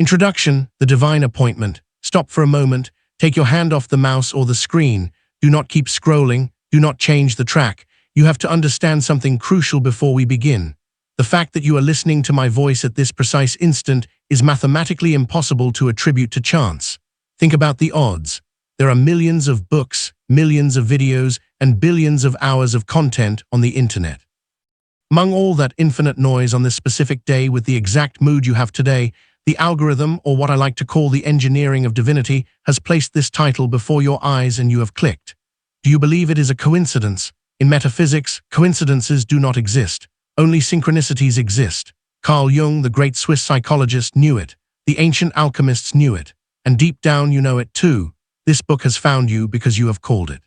Introduction, the divine appointment. Stop for a moment, take your hand off the mouse or the screen. Do not keep scrolling, do not change the track. You have to understand something crucial before we begin. The fact that you are listening to my voice at this precise instant is mathematically impossible to attribute to chance. Think about the odds. There are millions of books, millions of videos, and billions of hours of content on the internet. Among all that infinite noise on this specific day with the exact mood you have today, the algorithm, or what I like to call the engineering of divinity, has placed this title before your eyes and you have clicked. Do you believe it is a coincidence? In metaphysics, coincidences do not exist. Only synchronicities exist. Carl Jung, the great Swiss psychologist, knew it. The ancient alchemists knew it. And deep down you know it too. This book has found you because you have called it.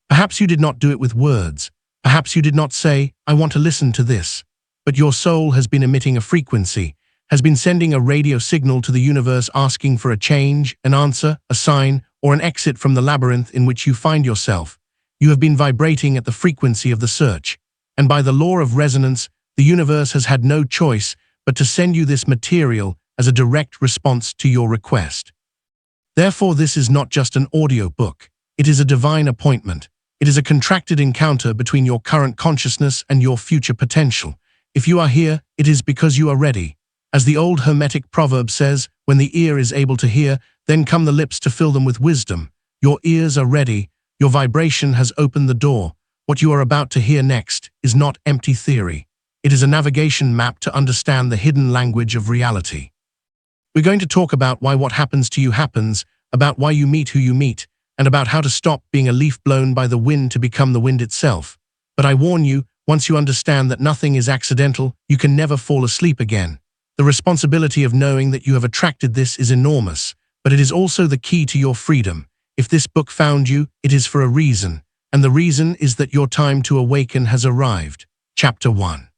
Perhaps you did not do it with words. Perhaps you did not say, I want to listen to this. But your soul has been emitting a frequency, has been sending a radio signal to the universe asking for a change, an answer, a sign, or an exit from the labyrinth in which you find yourself. You have been vibrating at the frequency of the search. And by the law of resonance, the universe has had no choice but to send you this material as a direct response to your request. Therefore, this is not just an audio book. It is a divine appointment. It is a contracted encounter between your current consciousness and your future potential. If you are here, it is because you are ready. As the old Hermetic proverb says, when the ear is able to hear, then come the lips to fill them with wisdom. Your ears are ready. Your vibration has opened the door. What you are about to hear next is not empty theory. It is a navigation map to understand the hidden language of reality. We're going to talk about why what happens to you happens, about why you meet who you meet, and about how to stop being a leaf blown by the wind to become the wind itself. But I warn you, once you understand that nothing is accidental, you can never fall asleep again. The responsibility of knowing that you have attracted this is enormous, but it is also the key to your freedom. If this book found you, it is for a reason, and the reason is that your time to awaken has arrived. Chapter 1.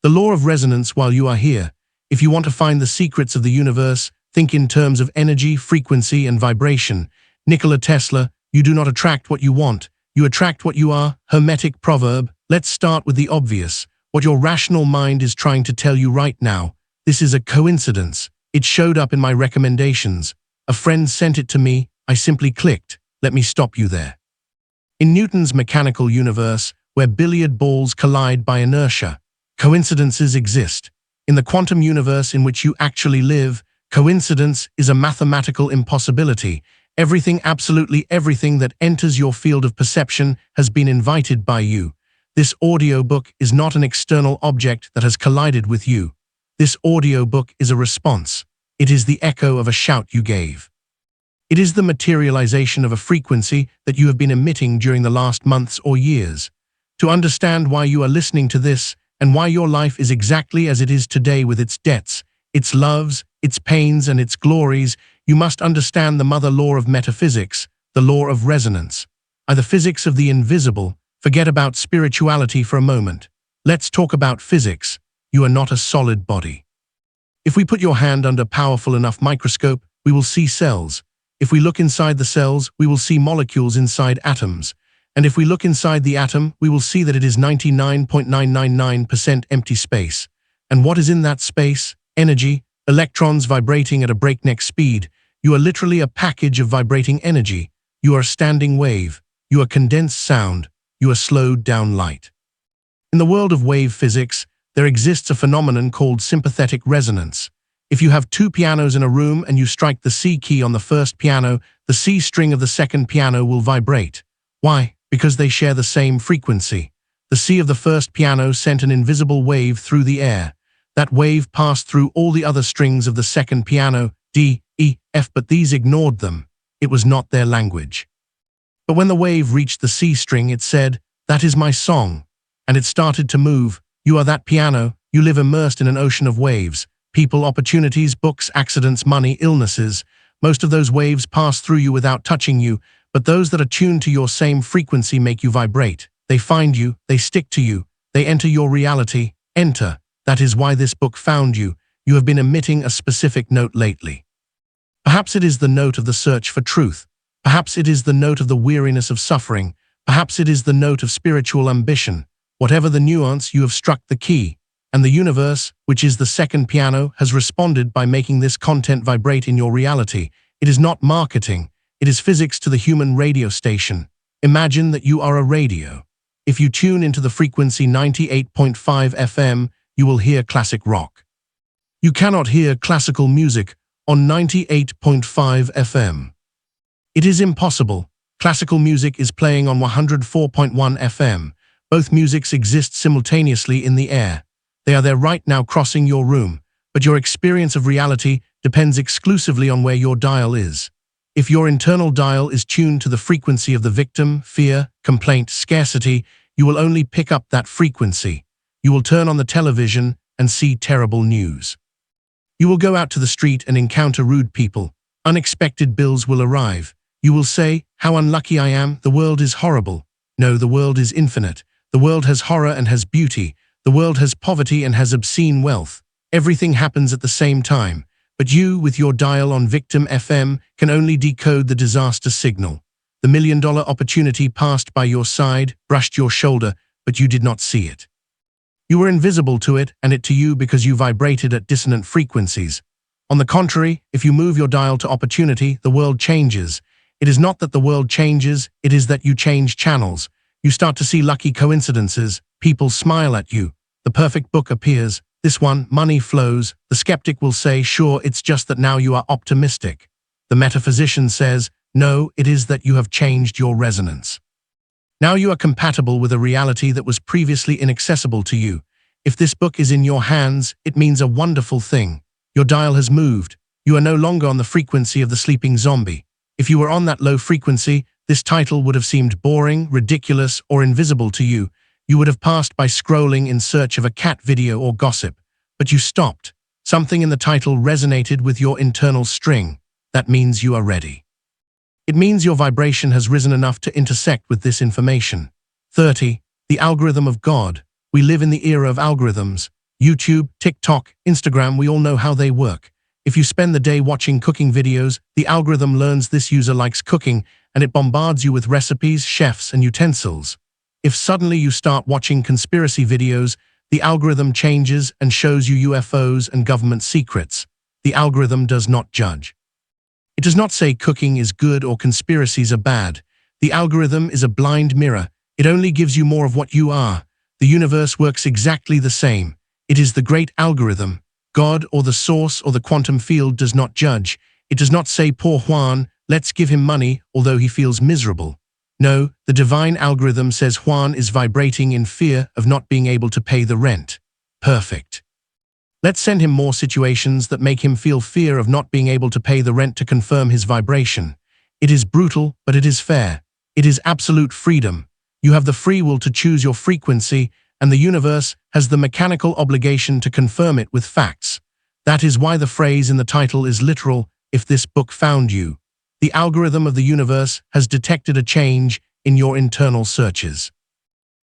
The law of resonance while you are here. If you want to find the secrets of the universe, think in terms of energy, frequency, and vibration. Nikola Tesla, you do not attract what you want, you attract what you are. Hermetic proverb. Let's start with the obvious. What your rational mind is trying to tell you right now. This is a coincidence. It showed up in my recommendations. A friend sent it to me. I simply clicked. Let me stop you there. In Newton's mechanical universe, where billiard balls collide by inertia, coincidences exist. In the quantum universe in which you actually live, coincidence is a mathematical impossibility. Everything, absolutely everything that enters your field of perception has been invited by you. This audiobook is not an external object that has collided with you. This audiobook is a response. It is the echo of a shout you gave. It is the materialization of a frequency that you have been emitting during the last months or years. To understand why you are listening to this and why your life is exactly as it is today with its debts, its loves, its pains, and its glories, you must understand the mother law of metaphysics, the law of resonance. The physics of the invisible. Forget about spirituality for a moment. Let's talk about physics. You are not a solid body. If we put your hand under a powerful enough microscope, we will see cells. If we look inside the cells, we will see molecules inside atoms. And if we look inside the atom, we will see that it is 99.999% empty space. And what is in that space? Energy, electrons vibrating at a breakneck speed. You are literally a package of vibrating energy. You are a standing wave. You are condensed sound. You are slowed down light. In the world of wave physics, there exists a phenomenon called sympathetic resonance. If you have two pianos in a room and you strike the C key on the first piano, the C string of the second piano will vibrate. Why? Because they share the same frequency. The C of the first piano sent an invisible wave through the air. That wave passed through all the other strings of the second piano, D, E, F, but these ignored them. It was not their language. But when the wave reached the C string, it said, "That is my song." And it started to move. You are that piano. You live immersed in an ocean of waves. People, opportunities, books, accidents, money, illnesses. Most of those waves pass through you without touching you, but those that are tuned to your same frequency make you vibrate. They find you, they stick to you, they enter your reality. Enter. That is why this book found you. You have been emitting a specific note lately. Perhaps it is the note of the search for truth. Perhaps it is the note of the weariness of suffering. Perhaps it is the note of spiritual ambition. Whatever the nuance, you have struck the key. And the universe, which is the second piano, has responded by making this content vibrate in your reality. It is not marketing. It is physics to the human radio station. Imagine that you are a radio. If you tune into the frequency 98.5 FM, you will hear classic rock. You cannot hear classical music on 98.5 FM. It is impossible. Classical music is playing on 104.1 FM. Both musics exist simultaneously in the air. They are there right now crossing your room, but your experience of reality depends exclusively on where your dial is. If your internal dial is tuned to the frequency of the victim, fear, complaint, scarcity, you will only pick up that frequency. You will turn on the television and see terrible news. You will go out to the street and encounter rude people. Unexpected bills will arrive. You will say, "How unlucky I am, the world is horrible." No, the world is infinite. The world has horror and has beauty. The world has poverty and has obscene wealth. Everything happens at the same time. But you, with your dial on Victim FM, can only decode the disaster signal. The million-dollar opportunity passed by your side, brushed your shoulder, but you did not see it. You were invisible to it and it to you because you vibrated at dissonant frequencies. On the contrary, if you move your dial to opportunity, the world changes. It is not that the world changes, it is that you change channels. You start to see lucky coincidences. People smile at you. The perfect book appears. This one, money flows. The skeptic will say, "Sure, it's just that now you are optimistic." The metaphysician says, "No, it is that you have changed your resonance. Now you are compatible with a reality that was previously inaccessible to you. If this book is in your hands, it means a wonderful thing. Your dial has moved. You are no longer on the frequency of the sleeping zombie. If you were on that low frequency, this title would have seemed boring, ridiculous, or invisible to you. You would have passed by scrolling in search of a cat video or gossip. But you stopped. Something in the title resonated with your internal string. That means you are ready. It means your vibration has risen enough to intersect with this information. 30. The algorithm of God. We live in the era of algorithms. YouTube, TikTok, Instagram, we all know how they work. If you spend the day watching cooking videos, the algorithm learns this user likes cooking and it bombards you with recipes, chefs, and utensils. If suddenly you start watching conspiracy videos, the algorithm changes and shows you UFOs and government secrets. The algorithm does not judge. It does not say cooking is good or conspiracies are bad. The algorithm is a blind mirror. It only gives you more of what you are. The universe works exactly the same. It is the great algorithm. God or the source or the quantum field does not judge. It does not say, "Poor Juan, let's give him money," although he feels miserable. No, the divine algorithm says Juan is vibrating in fear of not being able to pay the rent. Perfect. Let's send him more situations that make him feel fear of not being able to pay the rent to confirm his vibration. It is brutal, but it is fair. It is absolute freedom. You have the free will to choose your frequency, and the universe has the mechanical obligation to confirm it with facts. That is why the phrase in the title is literal, "If this book found you." The algorithm of the universe has detected a change in your internal searches.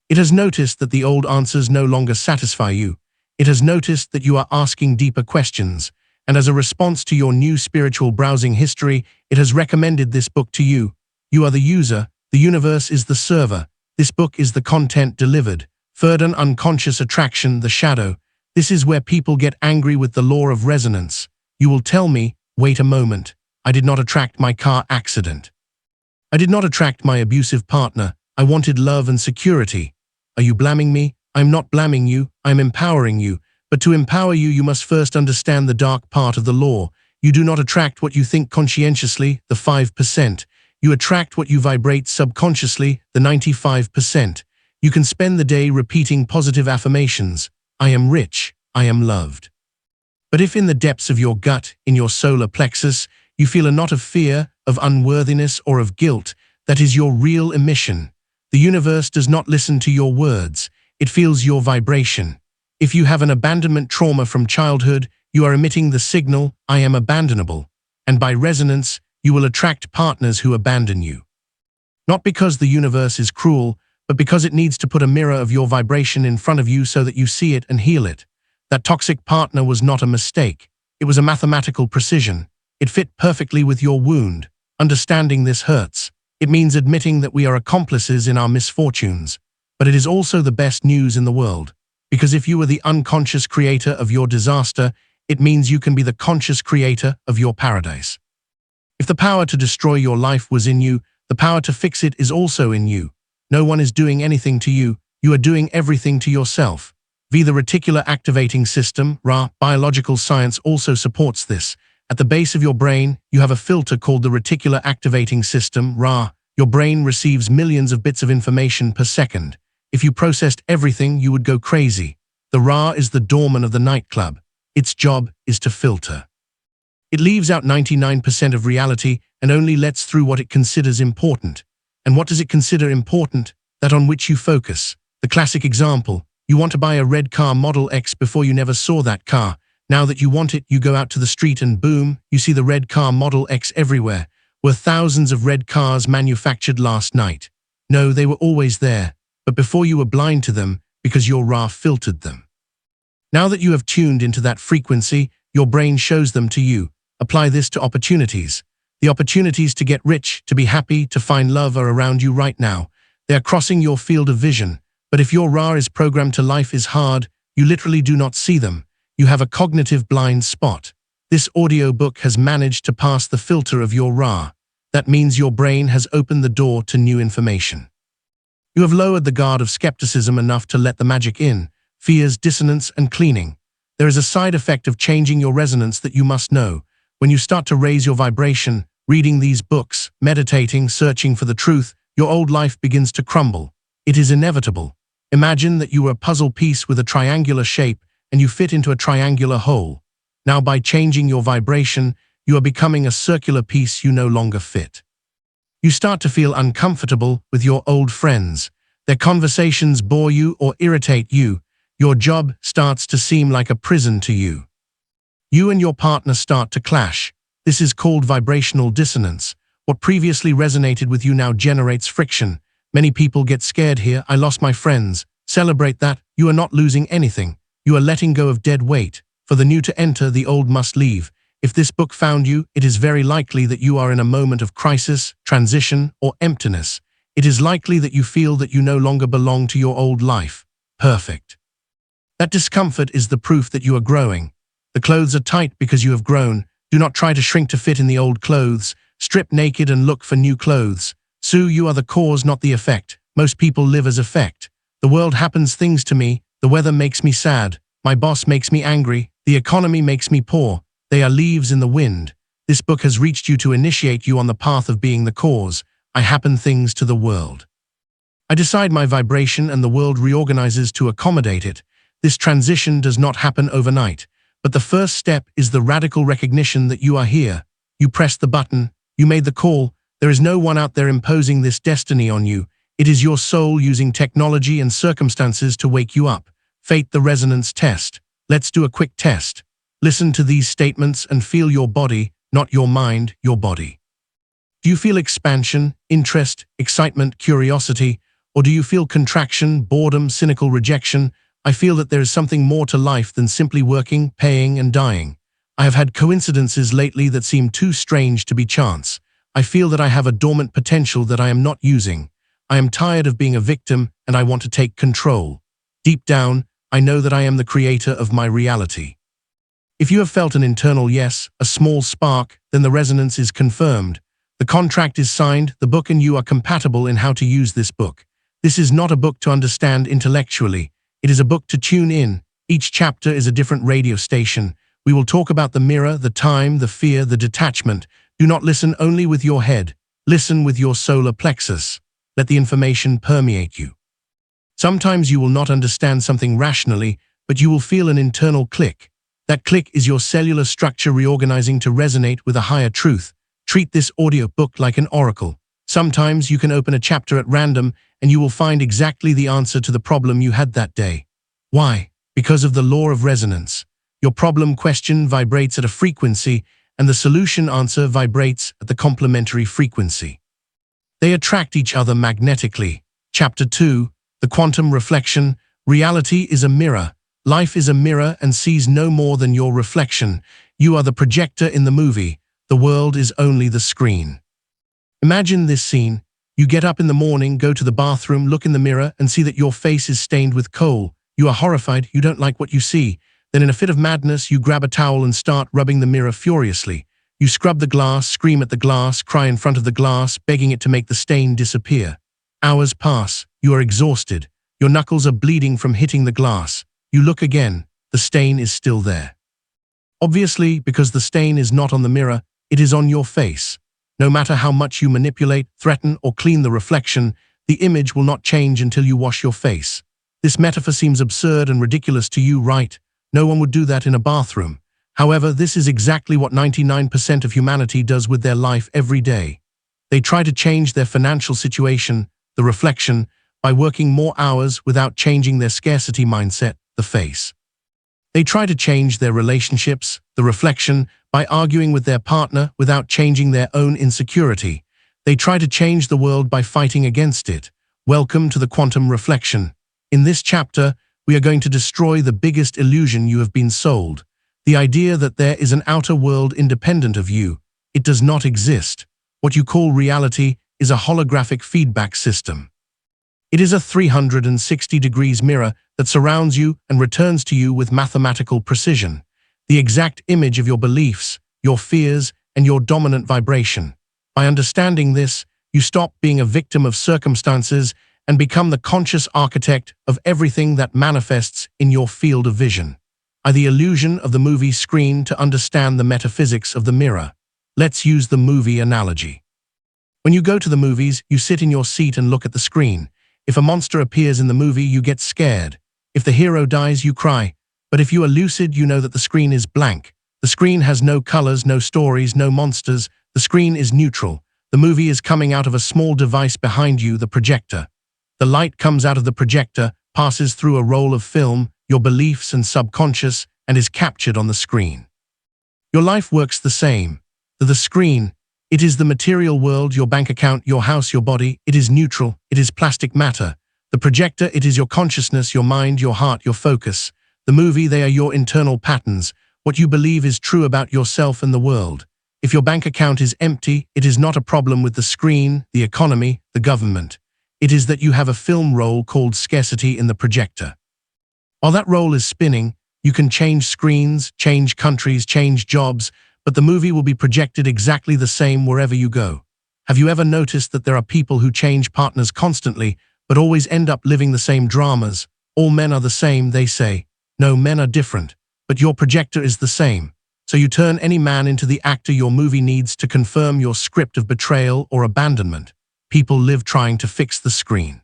It has noticed that the old answers no longer satisfy you. It has noticed that you are asking deeper questions, and as a response to your new spiritual browsing history, it has recommended this book to you. You are the user, the universe is the server. This book is the content delivered. Third and unconscious attraction, the shadow. This is where people get angry with the law of resonance. You will tell me, "Wait a moment. I did not attract my car accident. I did not attract my abusive partner. I wanted love and security." Are you blaming me? I'm not blaming you. I'm empowering you. But to empower you, you must first understand the dark part of the law. You do not attract what you think conscientiously, the 5%. You attract what you vibrate subconsciously, the 95%. You can spend the day repeating positive affirmations. I am rich. I am loved. But if in the depths of your gut, in your solar plexus, you feel a knot of fear, of unworthiness, or of guilt, that is your real emission. The universe does not listen to your words. It feels your vibration. If you have an abandonment trauma from childhood, you are emitting the signal, "I am abandonable." And by resonance, you will attract partners who abandon you. Not because the universe is cruel, but because it needs to put a mirror of your vibration in front of you so that you see it and heal it. That toxic partner was not a mistake. It was a mathematical precision. It fit perfectly with your wound. Understanding this hurts. It means admitting that we are accomplices in our misfortunes. But it is also the best news in the world. Because if you were the unconscious creator of your disaster, it means you can be the conscious creator of your paradise. If the power to destroy your life was in you, the power to fix it is also in you. No one is doing anything to you. You are doing everything to yourself. The reticular activating system, RA, biological science also supports this. At the base of your brain, you have a filter called the reticular activating system, RA. Your brain receives millions of bits of information per second. If you processed everything, you would go crazy. The RA is the doorman of the nightclub. Its job is to filter. It leaves out 99% of reality and only lets through what it considers important. And what does it consider important? That on which you focus. The classic example, you want to buy a red car Model X before you never saw that car. Now that you want it, you go out to the street and boom, you see the red car Model X everywhere. Were thousands of red cars manufactured last night? No, they were always there, but before you were blind to them because your RA filtered them. Now that you have tuned into that frequency, your brain shows them to you. Apply this to opportunities. The opportunities to get rich, to be happy, to find love are around you right now. They are crossing your field of vision. But if your RA is programmed to life is hard, you literally do not see them. You have a cognitive blind spot. This audiobook has managed to pass the filter of your RA. That means your brain has opened the door to new information. You have lowered the guard of skepticism enough to let the magic in, fears, dissonance, and cleaning. There is a side effect of changing your resonance that you must know. When you start to raise your vibration, reading these books, meditating, searching for the truth, your old life begins to crumble. It is inevitable. Imagine that you were a puzzle piece with a triangular shape and you fit into a triangular hole. Now by changing your vibration, you are becoming a circular piece you no longer fit. You start to feel uncomfortable with your old friends. Their conversations bore you or irritate you. Your job starts to seem like a prison to you. You and your partner start to clash. This is called vibrational dissonance. What previously resonated with you now generates friction. Many people get scared here. I lost my friends. Celebrate that. You are not losing anything. You are letting go of dead weight. For the new to enter, the old must leave. If this book found you, it is very likely that you are in a moment of crisis, transition, or emptiness. It is likely that you feel that you no longer belong to your old life. Perfect. That discomfort is the proof that you are growing. The clothes are tight because you have grown. Do not try to shrink to fit in the old clothes. Strip naked and look for new clothes. Sue, you are the cause, not the effect. Most people live as effect. The world happens things to me. The weather makes me sad. My boss makes me angry. The economy makes me poor. They are leaves in the wind. This book has reached you to initiate you on the path of being the cause. I happen things to the world. I decide my vibration and the world reorganizes to accommodate it. This transition does not happen overnight. But the first step is the radical recognition that you are here. You pressed the button. You made the call. There is no one out there imposing this destiny on you. It is your soul using technology and circumstances to wake you up. Fate the resonance test. Let's do a quick test. Listen to these statements and feel your body, not your mind, your body. Do you feel expansion, interest, excitement, curiosity? Or do you feel contraction, boredom, cynical rejection? I feel that there is something more to life than simply working, paying, and dying. I have had coincidences lately that seem too strange to be chance. I feel that I have a dormant potential that I am not using. I am tired of being a victim and I want to take control. Deep down, I know that I am the creator of my reality. If you have felt an internal yes, a small spark, then the resonance is confirmed. The contract is signed, the book and you are compatible in how to use this book. This is not a book to understand intellectually. It is a book to tune in. Each chapter is a different radio station. We will talk about the mirror, the time, the fear, the detachment. Do not listen only with your head. Listen with your solar plexus. Let the information permeate you. Sometimes you will not understand something rationally, but you will feel an internal click. That click is your cellular structure reorganizing to resonate with a higher truth. Treat this audio book like an oracle. Sometimes you can open a chapter at random and you will find exactly the answer to the problem you had that day. Why? Because of the law of resonance. Your problem question vibrates at a frequency and the solution answer vibrates at the complementary frequency. They attract each other magnetically. Chapter 2, the quantum reflection. Reality is a mirror. Life is a mirror and sees no more than your reflection. You are the projector in the movie. The world is only the screen. Imagine this scene. You get up in the morning, go to the bathroom, look in the mirror and see that your face is stained with coal. You are horrified, you don't like what you see. Then in a fit of madness, you grab a towel and start rubbing the mirror furiously. You scrub the glass, scream at the glass, cry in front of the glass, begging it to make the stain disappear. Hours pass. You are exhausted. Your knuckles are bleeding from hitting the glass. You look again. The stain is still there. Obviously, because the stain is not on the mirror, it is on your face. No matter how much you manipulate, threaten, or clean the reflection, the image will not change until you wash your face. This metaphor seems absurd and ridiculous to you, right? No one would do that in a bathroom. However, this is exactly what 99% of humanity does with their life every day. They try to change their financial situation, the reflection, by working more hours without changing their scarcity mindset, the face. They try to change their relationships, the reflection, by arguing with their partner without changing their own insecurity. They try to change the world by fighting against it. Welcome to the quantum reflection. In this chapter, we are going to destroy the biggest illusion you have been sold. The idea that there is an outer world independent of you. It does not exist. What you call reality is a holographic feedback system. It is a 360 degrees mirror that surrounds you and returns to you with mathematical precision. The exact image of your beliefs, your fears, and your dominant vibration. By understanding this, you stop being a victim of circumstances and become the conscious architect of everything that manifests in your field of vision. The illusion of the movie screen to understand the metaphysics of the mirror. Let's use the movie analogy. When you go to the movies, you sit in your seat and look at the screen. If a monster appears in the movie, you get scared. If the hero dies, you cry. But if you are lucid, you know that the screen is blank. The screen has no colors, no stories, no monsters. The screen is neutral. The movie is coming out of a small device behind you, the projector. The light comes out of the projector, passes through a roll of film, your beliefs and subconscious, and is captured on the screen. Your life works the same. The screen, it is the material world, your bank account, your house, your body. It is neutral. It is plastic matter. The projector, it is your consciousness, your mind, your heart, your focus. The movie, they are your internal patterns, what you believe is true about yourself and the world. If your bank account is empty, it is not a problem with the screen, the economy, the government. It is that you have a film roll called scarcity in the projector. While that roll is spinning, you can change screens, change countries, change jobs, but the movie will be projected exactly the same wherever you go. Have you ever noticed that there are people who change partners constantly, but always end up living the same dramas? All men are the same, they say. No, men are different, but your projector is the same. So you turn any man into the actor your movie needs to confirm your script of betrayal or abandonment. People live trying to fix the screen.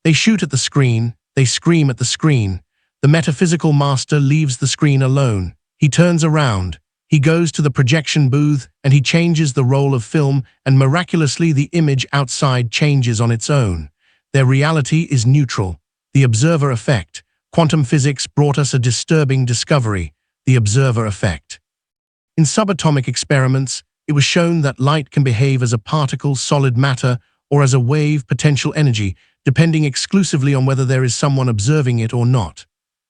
They shoot at the screen, they scream at the screen. The metaphysical master leaves the screen alone. He turns around. He goes to the projection booth and he changes the roll of film, and miraculously the image outside changes on its own. Their reality is neutral. The observer effect. Quantum physics brought us a disturbing discovery, the observer effect. In subatomic experiments, it was shown that light can behave as a particle, solid matter, or as a wave, potential energy, depending exclusively on whether there is someone observing it or not.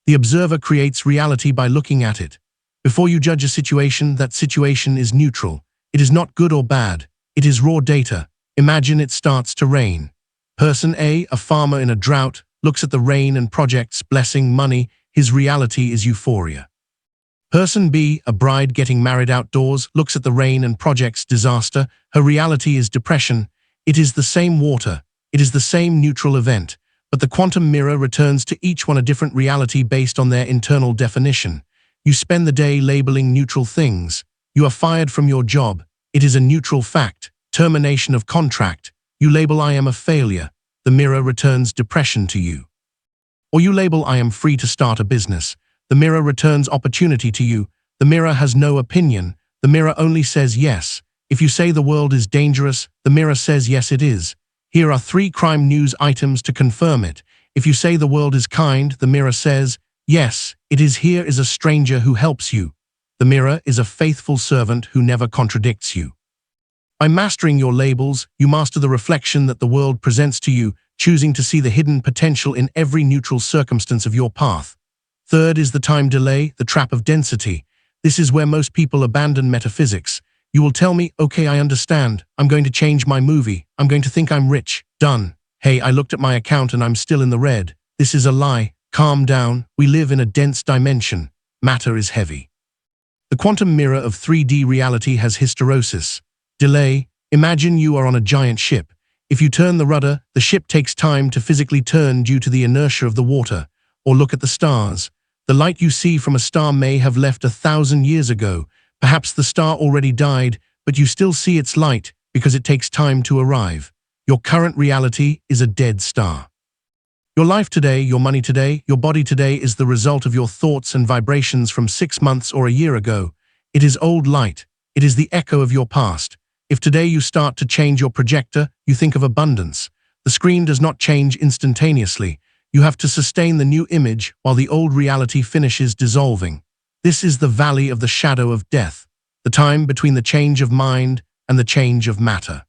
The observer creates reality by looking at it. Before you judge a situation, that situation is neutral. It is not good or bad. It is raw data. Imagine it starts to rain. Person A, a farmer in a drought, looks at the rain and projects blessing, money. His reality is euphoria. Person B, a bride getting married outdoors, looks at the rain and projects disaster. Her reality is depression. It is the same water. It is the same neutral event. But the quantum mirror returns to each one a different reality based on their internal definition. You spend the day labeling neutral things. You are fired from your job. It is a neutral fact. Termination of contract. You label I am a failure. The mirror returns depression to you. Or you label I am free to start a business. The mirror returns opportunity to you. The mirror has no opinion. The mirror only says yes. If you say the world is dangerous, the mirror says yes it is. Here are 3 crime news items to confirm it. If you say the world is kind, the mirror says, yes, it is. Here is a stranger who helps you. The mirror is a faithful servant who never contradicts you. By mastering your labels, you master the reflection that the world presents to you, choosing to see the hidden potential in every neutral circumstance of your path. Third is the time delay, the trap of density. This is where most people abandon metaphysics. You will tell me, okay, I understand. I'm going to change my movie. I'm going to think I'm rich. Done. Hey, I looked at my account and I'm still in the red. This is a lie. Calm down, we live in a dense dimension. Matter is heavy. The quantum mirror of 3D reality has hysteresis. Delay. Imagine you are on a giant ship. If you turn the rudder, the ship takes time to physically turn due to the inertia of the water. Or look at the stars. The light you see from a star may have left 1,000 years ago. Perhaps the star already died, but you still see its light because it takes time to arrive. Your current reality is a dead star. Your life today, your money today, your body today is the result of your thoughts and vibrations from 6 months or a year ago. It is old light. It is the echo of your past. If today you start to change your projector, you think of abundance. The screen does not change instantaneously. You have to sustain the new image while the old reality finishes dissolving. This is the valley of the shadow of death, the time between the change of mind and the change of matter.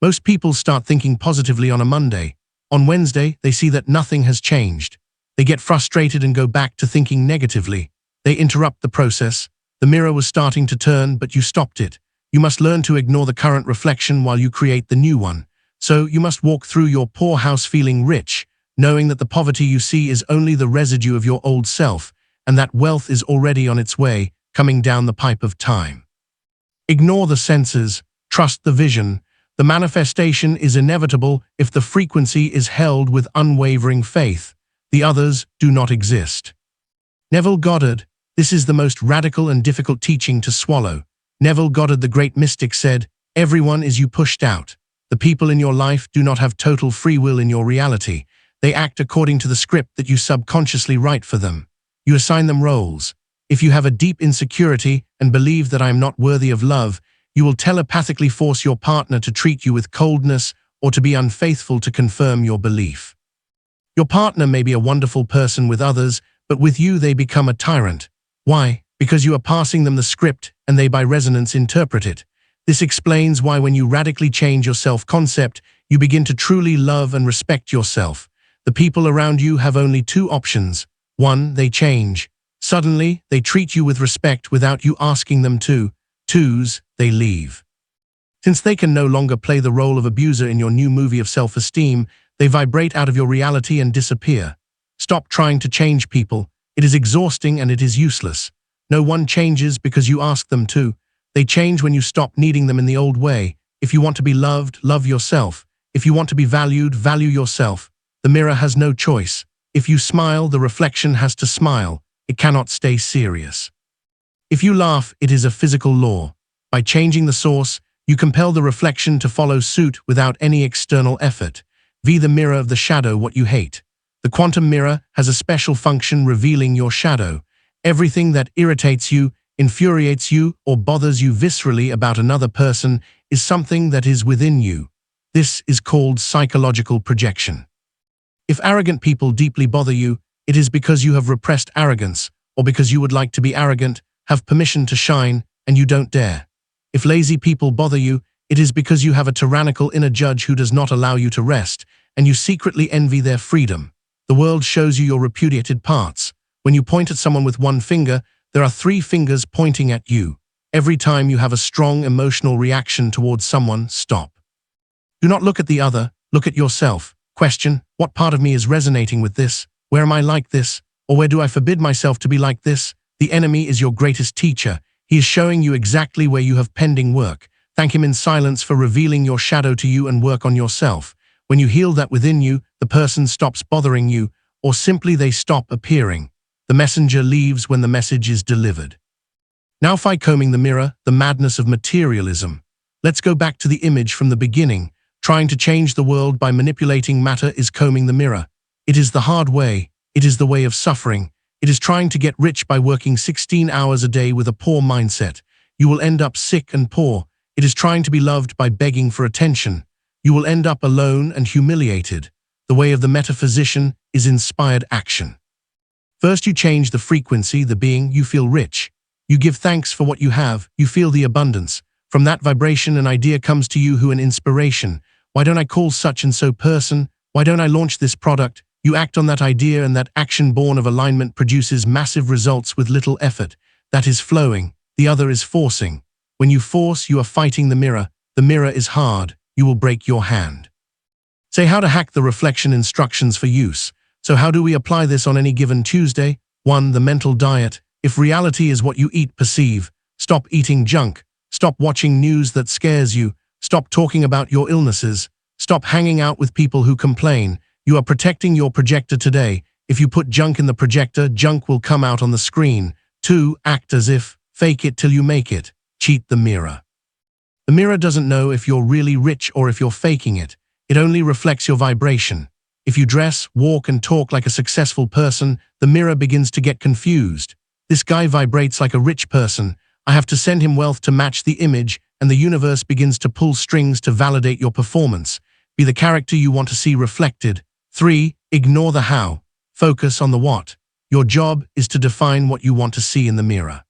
Most people start thinking positively on a Monday. On Wednesday, they see that nothing has changed. They get frustrated and go back to thinking negatively. They interrupt the process. The mirror was starting to turn, but you stopped it. You must learn to ignore the current reflection while you create the new one. So you must walk through your poor house feeling rich, knowing that the poverty you see is only the residue of your old self, and that wealth is already on its way, coming down the pipe of time. Ignore the senses, trust the vision. The manifestation is inevitable if the frequency is held with unwavering faith. The others do not exist. Neville Goddard. This is the most radical and difficult teaching to swallow. Neville Goddard, the great mystic, said, "Everyone is you pushed out. The people in your life do not have total free will in your reality. They act according to the script that you subconsciously write for them. You assign them roles. If you have a deep insecurity and believe that I am not worthy of love, you will telepathically force your partner to treat you with coldness or to be unfaithful to confirm your belief. Your partner may be a wonderful person with others, but with you they become a tyrant. Why? Because you are passing them the script and they by resonance interpret it. This explains why when you radically change your self-concept, you begin to truly love and respect yourself. The people around you have only two options. One, they change. Suddenly, they treat you with respect without you asking them to. Twos, they leave. Since they can no longer play the role of abuser in your new movie of self-esteem, they vibrate out of your reality and disappear. Stop trying to change people. It is exhausting and it is useless. No one changes because you ask them to. They change when you stop needing them in the old way. If you want to be loved, love yourself. If you want to be valued, value yourself. The mirror has no choice. If you smile, the reflection has to smile. It cannot stay serious. If you laugh, it is a physical law. By changing the source, you compel the reflection to follow suit without any external effort. Be the mirror of the shadow what you hate. The quantum mirror has a special function revealing your shadow. Everything that irritates you, infuriates you, or bothers you viscerally about another person is something that is within you. This is called psychological projection. If arrogant people deeply bother you, it is because you have repressed arrogance, or because you would like to be arrogant, have permission to shine, and you don't dare. If lazy people bother you, it is because you have a tyrannical inner judge who does not allow you to rest, and you secretly envy their freedom. The world shows you your repudiated parts. When you point at someone with one finger, there are 3 fingers pointing at you. Every time you have a strong emotional reaction towards someone, stop. Do not look at the other, look at yourself. Question, what part of me is resonating with this? Where am I like this? Or where do I forbid myself to be like this? The enemy is your greatest teacher. He is showing you exactly where you have pending work. Thank him in silence for revealing your shadow to you and work on yourself. When you heal that within you, the person stops bothering you, or simply they stop appearing. The messenger leaves when the message is delivered. Now by combing the mirror, the madness of materialism. Let's go back to the image from the beginning. Trying to change the world by manipulating matter is combing the mirror. It is the hard way. It is the way of suffering. It is trying to get rich by working 16 hours a day with a poor mindset. You will end up sick and poor. It is trying to be loved by begging for attention. You will end up alone and humiliated. The way of the metaphysician is inspired action. First you change the frequency, the being, you feel rich. You give thanks for what you have, you feel the abundance. From that vibration an idea comes to you who an inspiration. Why don't I call such and so person? Why don't I launch this product? You act on that idea and that action born of alignment produces massive results with little effort. That is flowing. The other is forcing. When you force, you are fighting the mirror. The mirror is hard. You will break your hand. Say how to hack the reflection instructions for use. So how do we apply this on any given Tuesday? 1. The mental diet. If reality is what you eat, perceive. Stop eating junk. Stop watching news that scares you. Stop talking about your illnesses. Stop hanging out with people who complain. You are protecting your projector today. If you put junk in the projector, junk will come out on the screen. 2. Act as if. Fake it till you make it. Cheat the mirror. The mirror doesn't know if you're really rich or if you're faking it. It only reflects your vibration. If you dress, walk, and talk like a successful person, the mirror begins to get confused. This guy vibrates like a rich person. I have to send him wealth to match the image, and the universe begins to pull strings to validate your performance. Be the character you want to see reflected. 3. Ignore the how. Focus on the what. Your job is to define what you want to see in the mirror.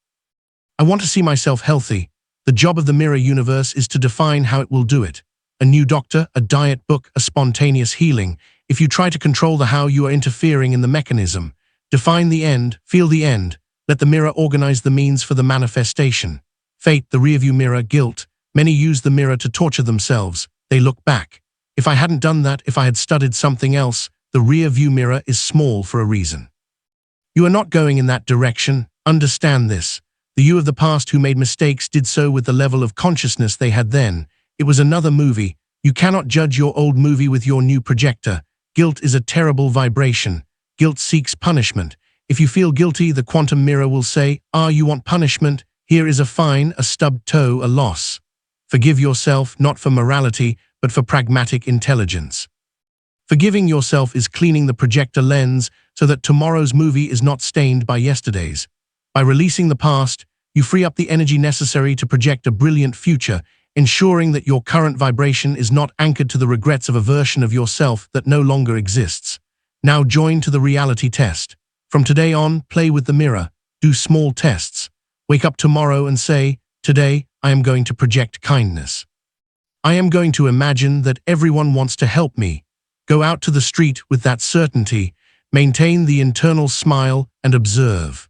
I want to see myself healthy. The job of the mirror universe is to define how it will do it. A new doctor, a diet book, a spontaneous healing. If you try to control the how, you are interfering in the mechanism. Define the end, feel the end. Let the mirror organize the means for the manifestation. Fate, the rearview mirror, guilt. Many use the mirror to torture themselves. They look back. If I hadn't done that, if I had studied something else, the rearview mirror is small for a reason. You are not going in that direction. Understand this. The you of the past who made mistakes did so with the level of consciousness they had then. It was another movie. You cannot judge your old movie with your new projector. Guilt is a terrible vibration. Guilt seeks punishment. If you feel guilty, the quantum mirror will say, you want punishment? Here is a fine, a stubbed toe, a loss. Forgive yourself, not for morality, but for pragmatic intelligence. Forgiving yourself is cleaning the projector lens so that tomorrow's movie is not stained by yesterday's. By releasing the past, you free up the energy necessary to project a brilliant future, ensuring that your current vibration is not anchored to the regrets of a version of yourself that no longer exists. Now join to the reality test. From today on, play with the mirror. Do small tests. Wake up tomorrow and say, today, I am going to project kindness. I am going to imagine that everyone wants to help me. Go out to the street with that certainty. Maintain the internal smile and observe.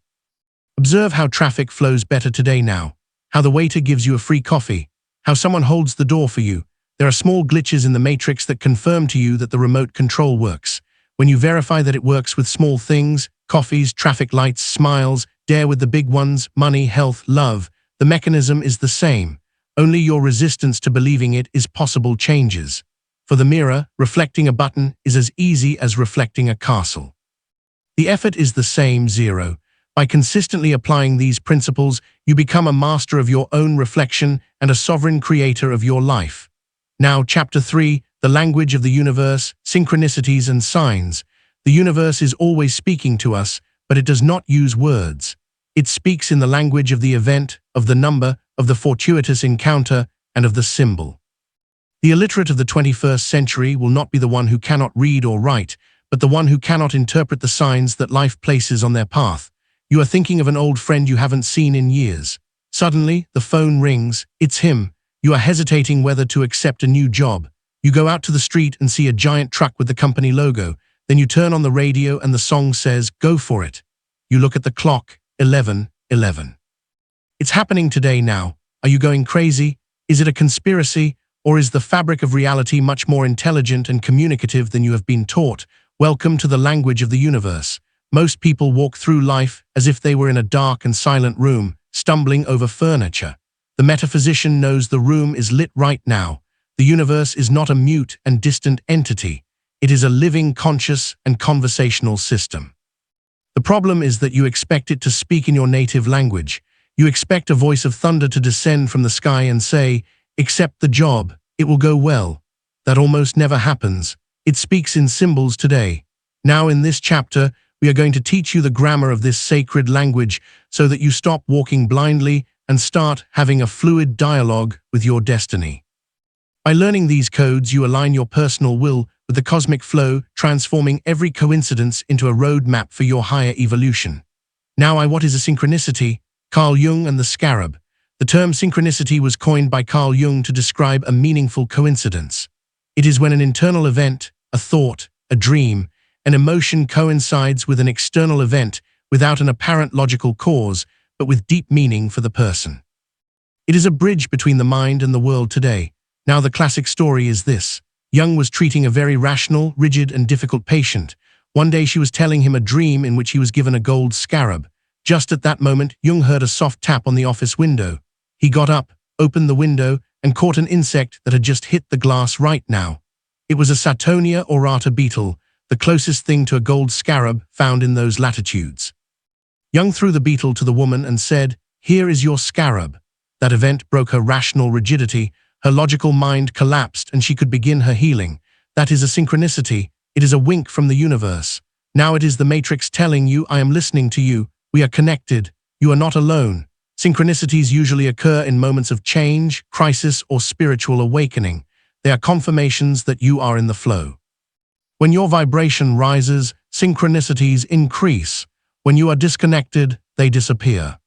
Observe how traffic flows better today now. How the waiter gives you a free coffee. How someone holds the door for you. There are small glitches in the matrix that confirm to you that the remote control works. When you verify that it works with small things, coffees, traffic lights, smiles, dare with the big ones, money, health, love, the mechanism is the same. Only your resistance to believing it is possible changes. For the mirror, reflecting a button is as easy as reflecting a castle. The effort is the same, 0. By consistently applying these principles, you become a master of your own reflection and a sovereign creator of your life. Now, Chapter 3, the language of the universe, synchronicities and signs. The universe is always speaking to us, but it does not use words. It speaks in the language of the event, of the number, of the fortuitous encounter, and of the symbol. The illiterate of the 21st century will not be the one who cannot read or write, but the one who cannot interpret the signs that life places on their path. You are thinking of an old friend you haven't seen in years. Suddenly, the phone rings. It's him. You are hesitating whether to accept a new job. You go out to the street and see a giant truck with the company logo. Then you turn on the radio and the song says, go for it. You look at the clock, 11:11. It's happening today now. Are you going crazy? Is it a conspiracy? Or is the fabric of reality much more intelligent and communicative than you have been taught? Welcome to the language of the universe. Most people walk through life as if they were in a dark and silent room, stumbling over furniture. The metaphysician knows the room is lit right now. The universe is not a mute and distant entity. It is a living, conscious, and conversational system. The problem is that you expect it to speak in your native language. You expect a voice of thunder to descend from the sky and say, accept the job, it will go well. That almost never happens. It speaks in symbols today. Now in this chapter, we are going to teach you the grammar of this sacred language so that you stop walking blindly and start having a fluid dialogue with your destiny. By learning these codes, you align your personal will with the cosmic flow, transforming every coincidence into a roadmap for your higher evolution. Now, what is a synchronicity? Carl Jung and the scarab. The term synchronicity was coined by Carl Jung to describe a meaningful coincidence. It is when an internal event, a thought, a dream, an emotion coincides with an external event without an apparent logical cause, but with deep meaning for the person. It is a bridge between the mind and the world today. Now the classic story is this. Jung was treating a very rational, rigid, and difficult patient. One day she was telling him a dream in which he was given a gold scarab. Just at that moment, Jung heard a soft tap on the office window. He got up, opened the window, and caught an insect that had just hit the glass right now. It was a Satonia aurata beetle, the closest thing to a gold scarab found in those latitudes. Jung threw the beetle to the woman and said, "Here is your scarab." That event broke her rational rigidity. Her logical mind collapsed and she could begin her healing. That is a synchronicity. It is a wink from the universe. Now it is the matrix telling you, "I am listening to you. We are connected. You are not alone." Synchronicities usually occur in moments of change, crisis, or spiritual awakening. They are confirmations that you are in the flow. When your vibration rises, synchronicities increase. When you are disconnected, they disappear.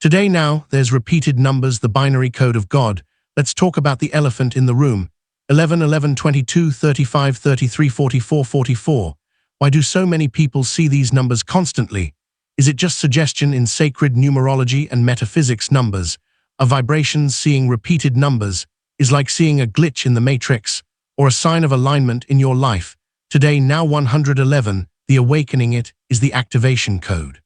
Today now, there's repeated numbers, the binary code of God. Let's talk about the elephant in the room. 11, 11, 22, 35, 33, 44, 44. Why do so many people see these numbers constantly? Is it just suggestion in sacred numerology and metaphysics? Numbers, a vibration seeing repeated numbers, is like seeing a glitch in the matrix, or a sign of alignment in your life. Today now 111, the awakening it, is the activation code.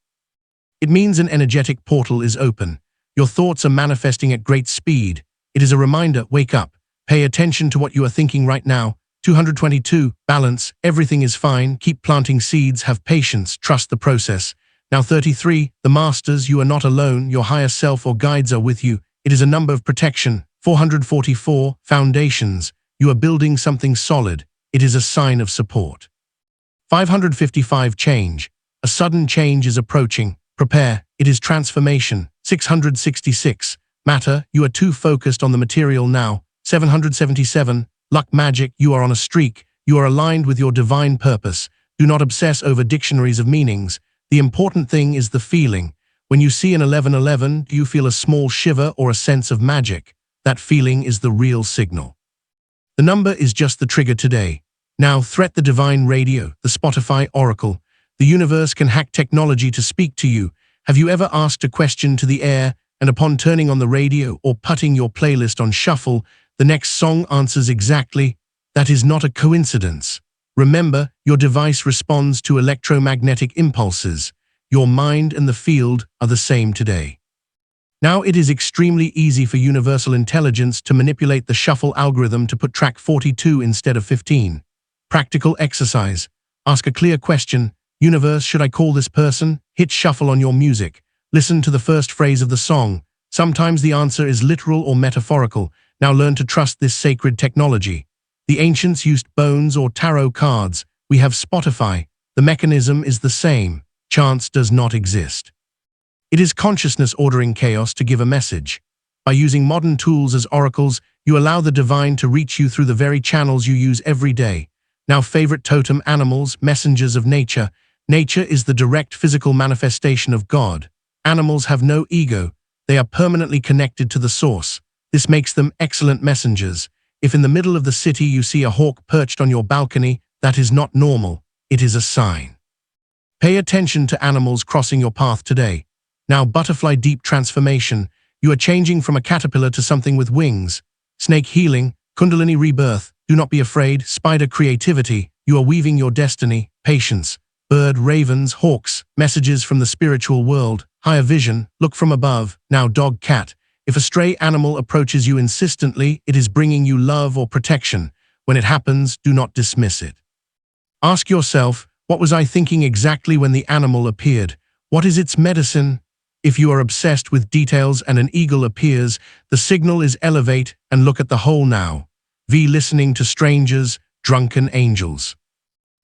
It means an energetic portal is open. Your thoughts are manifesting at great speed. It is a reminder, wake up. Pay attention to what you are thinking right now. 222, balance, everything is fine. Keep planting seeds, have patience, trust the process. Now 33, the masters, you are not alone. Your higher self or guides are with you. It is a number of protection. 444, foundations, you are building something solid. It is a sign of support. 555, change, a sudden change is approaching. Prepare, it is transformation. 666, matter, you are too focused on the material now. 777, luck magic, you are on a streak. You are aligned with your divine purpose. Do not obsess over dictionaries of meanings. The important thing is the feeling. When you see an 1111, do you feel a small shiver or a sense of magic? That feeling is the real signal. The number is just the trigger today. Now threat the divine radio, the Spotify oracle. The universe can hack technology to speak to you. Have you ever asked a question to the air, and upon turning on the radio or putting your playlist on shuffle, the next song answers exactly? That is not a coincidence. Remember, your device responds to electromagnetic impulses. Your mind and the field are the same today. Now it is extremely easy for universal intelligence to manipulate the shuffle algorithm to put track 42 instead of 15. Practical exercise. Ask a clear question. Universe, should I call this person? Hit shuffle on your music. Listen to the first phrase of the song. Sometimes the answer is literal or metaphorical. Now learn to trust this sacred technology. The ancients used bones or tarot cards. We have Spotify. The mechanism is the same. Chance does not exist. It is consciousness ordering chaos to give a message. By using modern tools as oracles, you allow the divine to reach you through the very channels you use every day. Now favorite totem animals, messengers of nature. Nature is the direct physical manifestation of God. Animals have no ego. They are permanently connected to the source. This makes them excellent messengers. If in the middle of the city you see a hawk perched on your balcony, that is not normal. It is a sign. Pay attention to animals crossing your path today. Now butterfly deep transformation. You are changing from a caterpillar to something with wings. Snake healing, kundalini rebirth. Do not be afraid. Spider creativity. You are weaving your destiny. Patience. Bird, ravens, hawks. Messages from the spiritual world. Higher vision. Look from above. Now dog, cat. If a stray animal approaches you insistently, it is bringing you love or protection. When it happens, do not dismiss it. Ask yourself, what was I thinking exactly when the animal appeared? What is its medicine? If you are obsessed with details and an eagle appears, the signal is elevate and look at the whole now. Listening to strangers, drunken angels.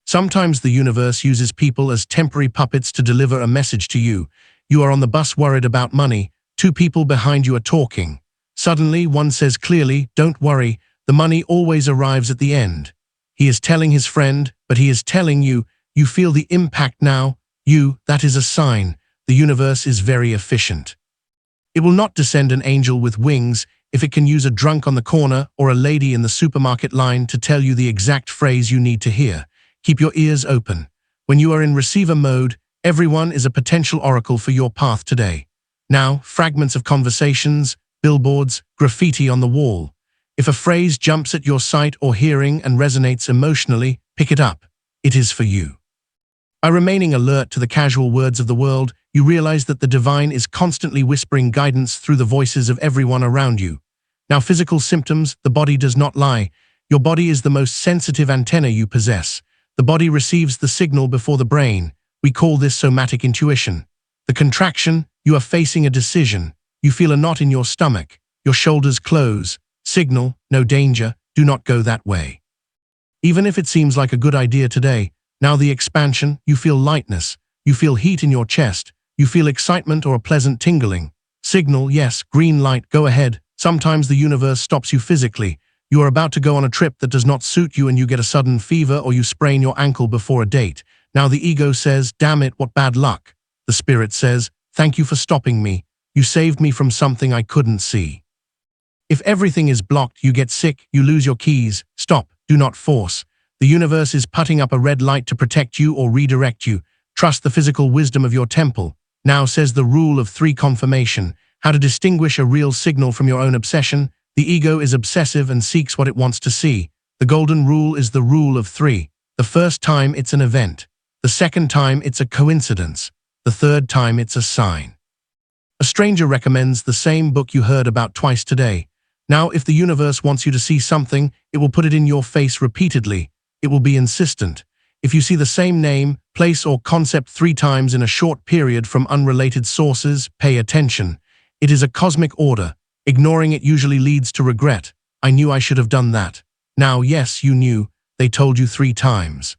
Sometimes the universe uses people as temporary puppets to deliver a message to you. You are on the bus worried about money. Two people behind you are talking. Suddenly, one says clearly, don't worry, the money always arrives at the end. He is telling his friend, but he is telling you, you feel the impact now. That is a sign. The universe is very efficient. It will not descend an angel with wings if it can use a drunk on the corner or a lady in the supermarket line to tell you the exact phrase you need to hear. Keep your ears open. When you are in receiver mode, everyone is a potential oracle for your path today. Now, fragments of conversations, billboards, graffiti on the wall. If a phrase jumps at your sight or hearing and resonates emotionally, pick it up. It is for you. By remaining alert to the casual words of the world, you realize that the divine is constantly whispering guidance through the voices of everyone around you. Now, physical symptoms, the body does not lie. Your body is the most sensitive antenna you possess. The body receives the signal before the brain. We call this somatic intuition. The contraction, you are facing a decision. You feel a knot in your stomach. Your shoulders close. Signal, no danger, do not go that way. Even if it seems like a good idea today, now the expansion, you feel lightness. You feel heat in your chest. You feel excitement or a pleasant tingling. Signal, yes, green light, go ahead. Sometimes the universe stops you physically. You are about to go on a trip that does not suit you and you get a sudden fever or you sprain your ankle before a date. Now the ego says, damn it, what bad luck. The spirit says, thank you for stopping me. You saved me from something I couldn't see. If everything is blocked, you get sick, you lose your keys. Stop, do not force. The universe is putting up a red light to protect you or redirect you. Trust the physical wisdom of your temple. Now says the rule of 3 confirmation. How to distinguish a real signal from your own obsession. The ego is obsessive and seeks what it wants to see. The golden rule is the rule of 3. The first time it's an event. The second time it's a coincidence. The third time it's a sign. A stranger recommends the same book you heard about twice today. Now, if the universe wants you to see something, it will put it in your face repeatedly. It will be insistent. If you see the same name, place or concept 3 times in a short period from unrelated sources, pay attention. It is a cosmic order. Ignoring it usually leads to regret. I knew I should have done that. Now, yes, you knew. They told you 3 times.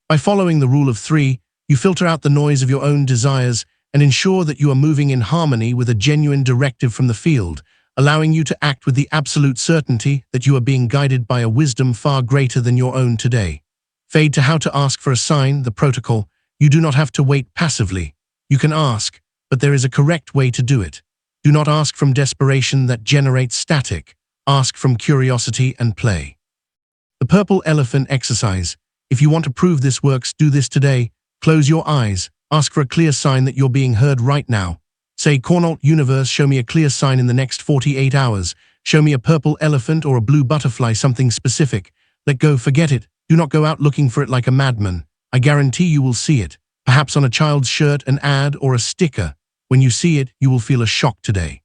By following the rule of 3, you filter out the noise of your own desires and ensure that you are moving in harmony with a genuine directive from the field, allowing you to act with the absolute certainty that you are being guided by a wisdom far greater than your own today. Fade to how to ask for a sign, the protocol. You do not have to wait passively. You can ask, but there is a correct way to do it. Do not ask from desperation that generates static. Ask from curiosity and play. The purple elephant exercise. If you want to prove this works, do this today. Close your eyes. Ask for a clear sign that you're being heard right now. Say, Cornalt Universe, show me a clear sign in the next 48 hours. Show me a purple elephant or a blue butterfly, something specific. Let go, forget it. Do not go out looking for it like a madman. I guarantee you will see it. Perhaps on a child's shirt, an ad, or a sticker. When you see it, you will feel a shock today.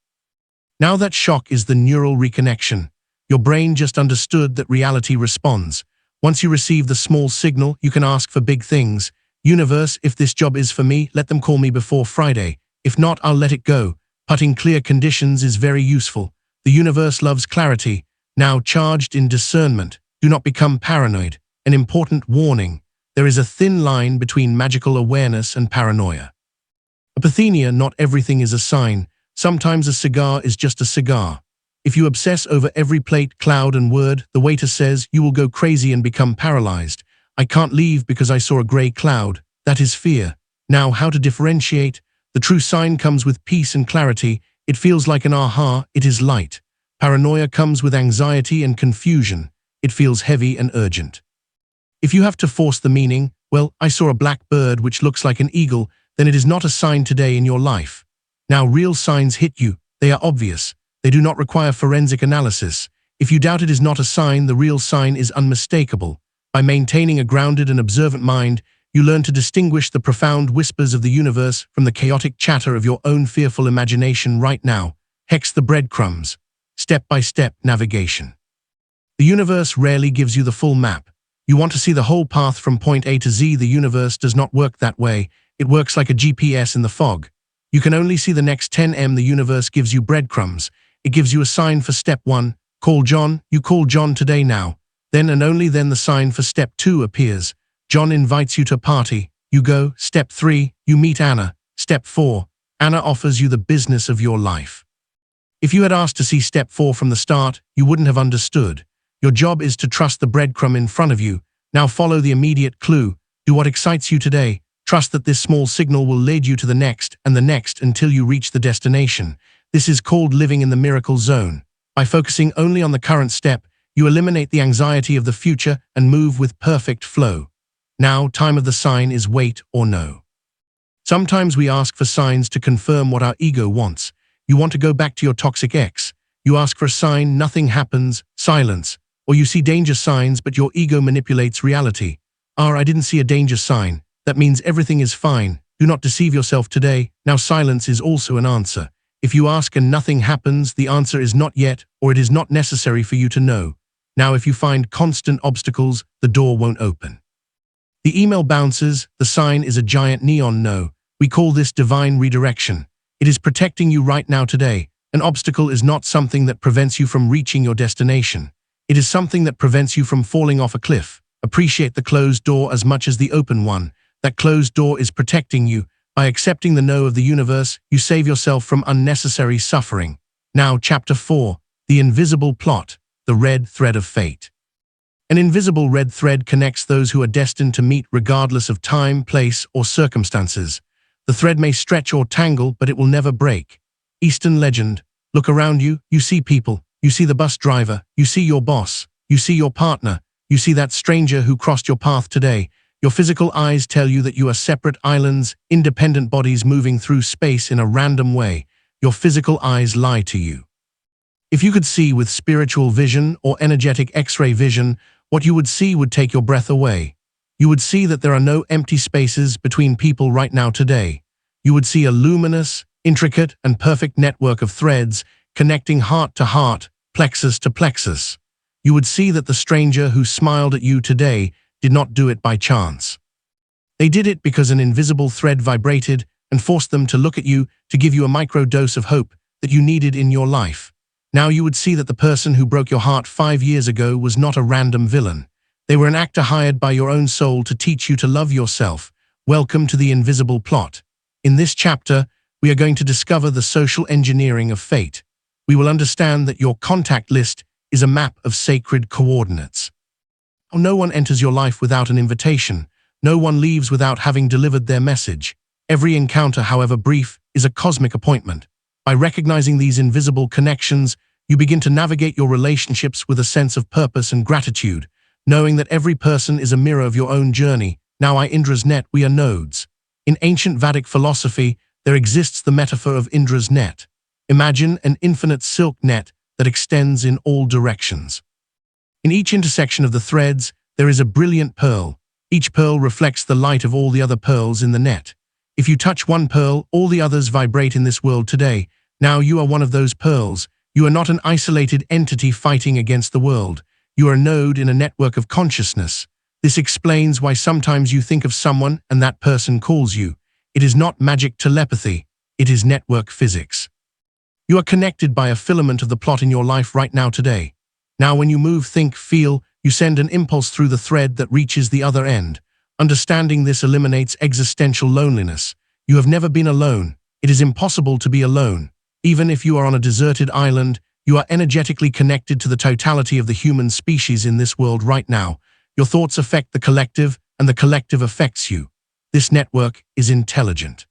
Now that shock is the neural reconnection. Your brain just understood that reality responds. Once you receive the small signal, you can ask for big things. Universe, if this job is for me, let them call me before Friday. If not, I'll let it go. Putting clear conditions is very useful. The universe loves clarity. Now charged in discernment. Do not become paranoid. An important warning. There is a thin line between magical awareness and paranoia. Apathenia, not everything is a sign. Sometimes a cigar is just a cigar. If you obsess over every plate, cloud, and word, the waiter says, you will go crazy and become paralyzed. I can't leave because I saw a gray cloud. That is fear. Now, how to differentiate? The true sign comes with peace and clarity. It feels like an aha, it is light. Paranoia comes with anxiety and confusion. It feels heavy and urgent. If you have to force the meaning, well, I saw a black bird which looks like an eagle, then it is not a sign today in your life. Now, real signs hit you. They are obvious. They do not require forensic analysis. If you doubt it is not a sign, the real sign is unmistakable. By maintaining a grounded and observant mind, you learn to distinguish the profound whispers of the universe from the chaotic chatter of your own fearful imagination right now. Hex the breadcrumbs. Step-by-step navigation. The universe rarely gives you the full map. You want to see the whole path from point A to Z. The universe does not work that way. It works like a GPS in the fog. You can only see the next 10 m. The universe gives you breadcrumbs. It gives you a sign for step 1. Call John. You call John today now. Then and only then the sign for step 2 appears. John invites you to a party. You go. Step 3. You meet Anna. Step 4. Anna offers you the business of your life. If you had asked to see step 4 from the start, you wouldn't have understood. Your job is to trust the breadcrumb in front of you. Now follow the immediate clue. Do what excites you today. Trust that this small signal will lead you to the next and the next until you reach the destination. This is called living in the miracle zone. By focusing only on the current step, you eliminate the anxiety of the future and move with perfect flow. Now, time of the sign is wait or no. Sometimes we ask for signs to confirm what our ego wants. You want to go back to your toxic ex. You ask for a sign, nothing happens, silence. Or you see danger signs, but your ego manipulates reality. I didn't see a danger sign. That means everything is fine. Do not deceive yourself today. Now silence is also an answer. If you ask and nothing happens, the answer is not yet, or it is not necessary for you to know. Now if you find constant obstacles, the door won't open. The email bounces, the sign is a giant neon no. We call this divine redirection. It is protecting you right now today. An obstacle is not something that prevents you from reaching your destination. It is something that prevents you from falling off a cliff. Appreciate the closed door as much as the open one. That closed door is protecting you. By accepting the no of the universe, you save yourself from unnecessary suffering. Now, Chapter 4, The Invisible Plot, the Red Thread of Fate. An invisible red thread connects those who are destined to meet regardless of time, place, or circumstances. The thread may stretch or tangle, but it will never break. Eastern legend. Look around you, you see people, you see the bus driver, you see your boss, you see your partner, you see that stranger who crossed your path today. Your physical eyes tell you that you are separate islands, independent bodies moving through space in a random way. Your physical eyes lie to you. If you could see with spiritual vision or energetic X-ray vision, what you would see would take your breath away. You would see that there are no empty spaces between people right now today. You would see a luminous, intricate, and perfect network of threads connecting heart to heart, plexus to plexus. You would see that the stranger who smiled at you today did not do it by chance. They did it because an invisible thread vibrated and forced them to look at you to give you a micro dose of hope that you needed in your life. Now you would see that the person who broke your heart 5 years ago was not a random villain. They were an actor hired by your own soul to teach you to love yourself. Welcome to the invisible plot. In this chapter, we are going to discover the social engineering of fate. We will understand that your contact list is a map of sacred coordinates. No one enters your life without an invitation. No one leaves without having delivered their message. Every encounter, however brief, is a cosmic appointment. By recognizing these invisible connections, you begin to navigate your relationships with a sense of purpose and gratitude, knowing that every person is a mirror of your own journey. Now, Indra's net, we are nodes. In ancient Vedic philosophy, there exists the metaphor of Indra's net. Imagine an infinite silk net that extends in all directions. In each intersection of the threads, there is a brilliant pearl. Each pearl reflects the light of all the other pearls in the net. If you touch one pearl, all the others vibrate in this world today. Now you are one of those pearls. You are not an isolated entity fighting against the world. You are a node in a network of consciousness. This explains why sometimes you think of someone and that person calls you. It is not magic telepathy. It is network physics. You are connected by a filament of the plot in your life right now today. Now when you move, think, feel, you send an impulse through the thread that reaches the other end. Understanding this eliminates existential loneliness. You have never been alone. It is impossible to be alone. Even if you are on a deserted island, you are energetically connected to the totality of the human species in this world right now. Your thoughts affect the collective, and the collective affects you. This network is intelligent.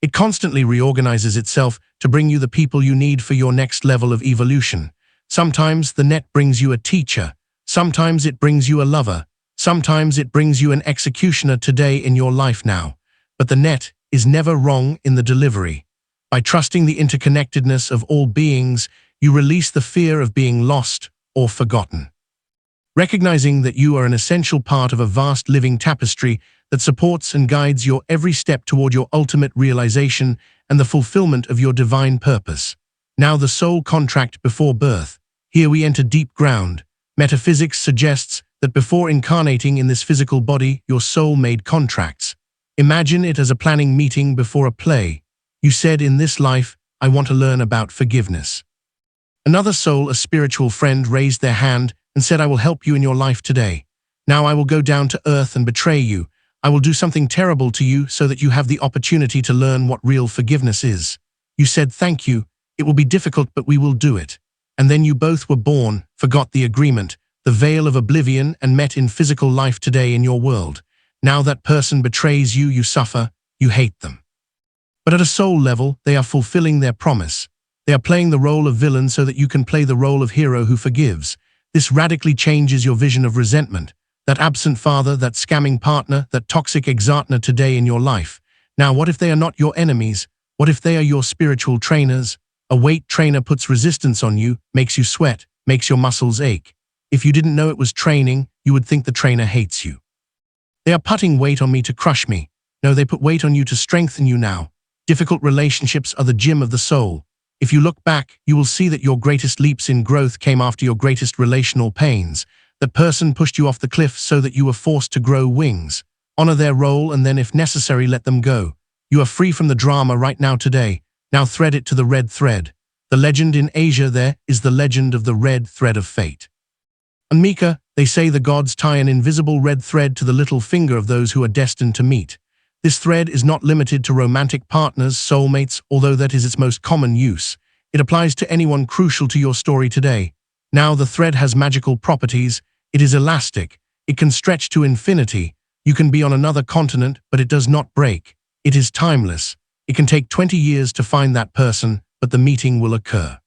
It constantly reorganizes itself to bring you the people you need for your next level of evolution. Sometimes the net brings you a teacher. Sometimes it brings you a lover. Sometimes it brings you an executioner today in your life now. But the net is never wrong in the delivery. By trusting the interconnectedness of all beings, you release the fear of being lost or forgotten. Recognizing that you are an essential part of a vast living tapestry that supports and guides your every step toward your ultimate realization and the fulfillment of your divine purpose. Now the soul contract before birth. Here we enter deep ground. Metaphysics suggests that before incarnating in this physical body, your soul made contracts. Imagine it as a planning meeting before a play. You said, in this life, I want to learn about forgiveness. Another soul, a spiritual friend, raised their hand and said, I will help you in your life today. Now I will go down to earth and betray you. I will do something terrible to you so that you have the opportunity to learn what real forgiveness is. You said, thank you. It will be difficult, but we will do it. And then you both were born, forgot the agreement, the veil of oblivion, and met in physical life today in your world. Now that person betrays you, you suffer, you hate them. But at a soul level, they are fulfilling their promise. They are playing the role of villain so that you can play the role of hero who forgives. This radically changes your vision of resentment. That absent father, that scamming partner, that toxic ex-partner today in your life. Now what if they are not your enemies? What if they are your spiritual trainers? A weight trainer puts resistance on you, makes you sweat, makes your muscles ache. If you didn't know it was training, you would think the trainer hates you. They are putting weight on me to crush me. No, they put weight on you to strengthen you now. Difficult relationships are the gym of the soul. If you look back, you will see that your greatest leaps in growth came after your greatest relational pains. That person pushed you off the cliff so that you were forced to grow wings. Honor their role and then, if necessary, let them go. You are free from the drama right now today. Now thread it to the red thread. The legend in Asia there is the legend of the red thread of fate. And Mika, they say the gods tie an invisible red thread to the little finger of those who are destined to meet. This thread is not limited to romantic partners, soulmates, although that is its most common use. It applies to anyone crucial to your story today. Now the thread has magical properties. It is elastic. It can stretch to infinity. You can be on another continent, but it does not break. It is timeless. It can take 20 years to find that person, but the meeting will occur.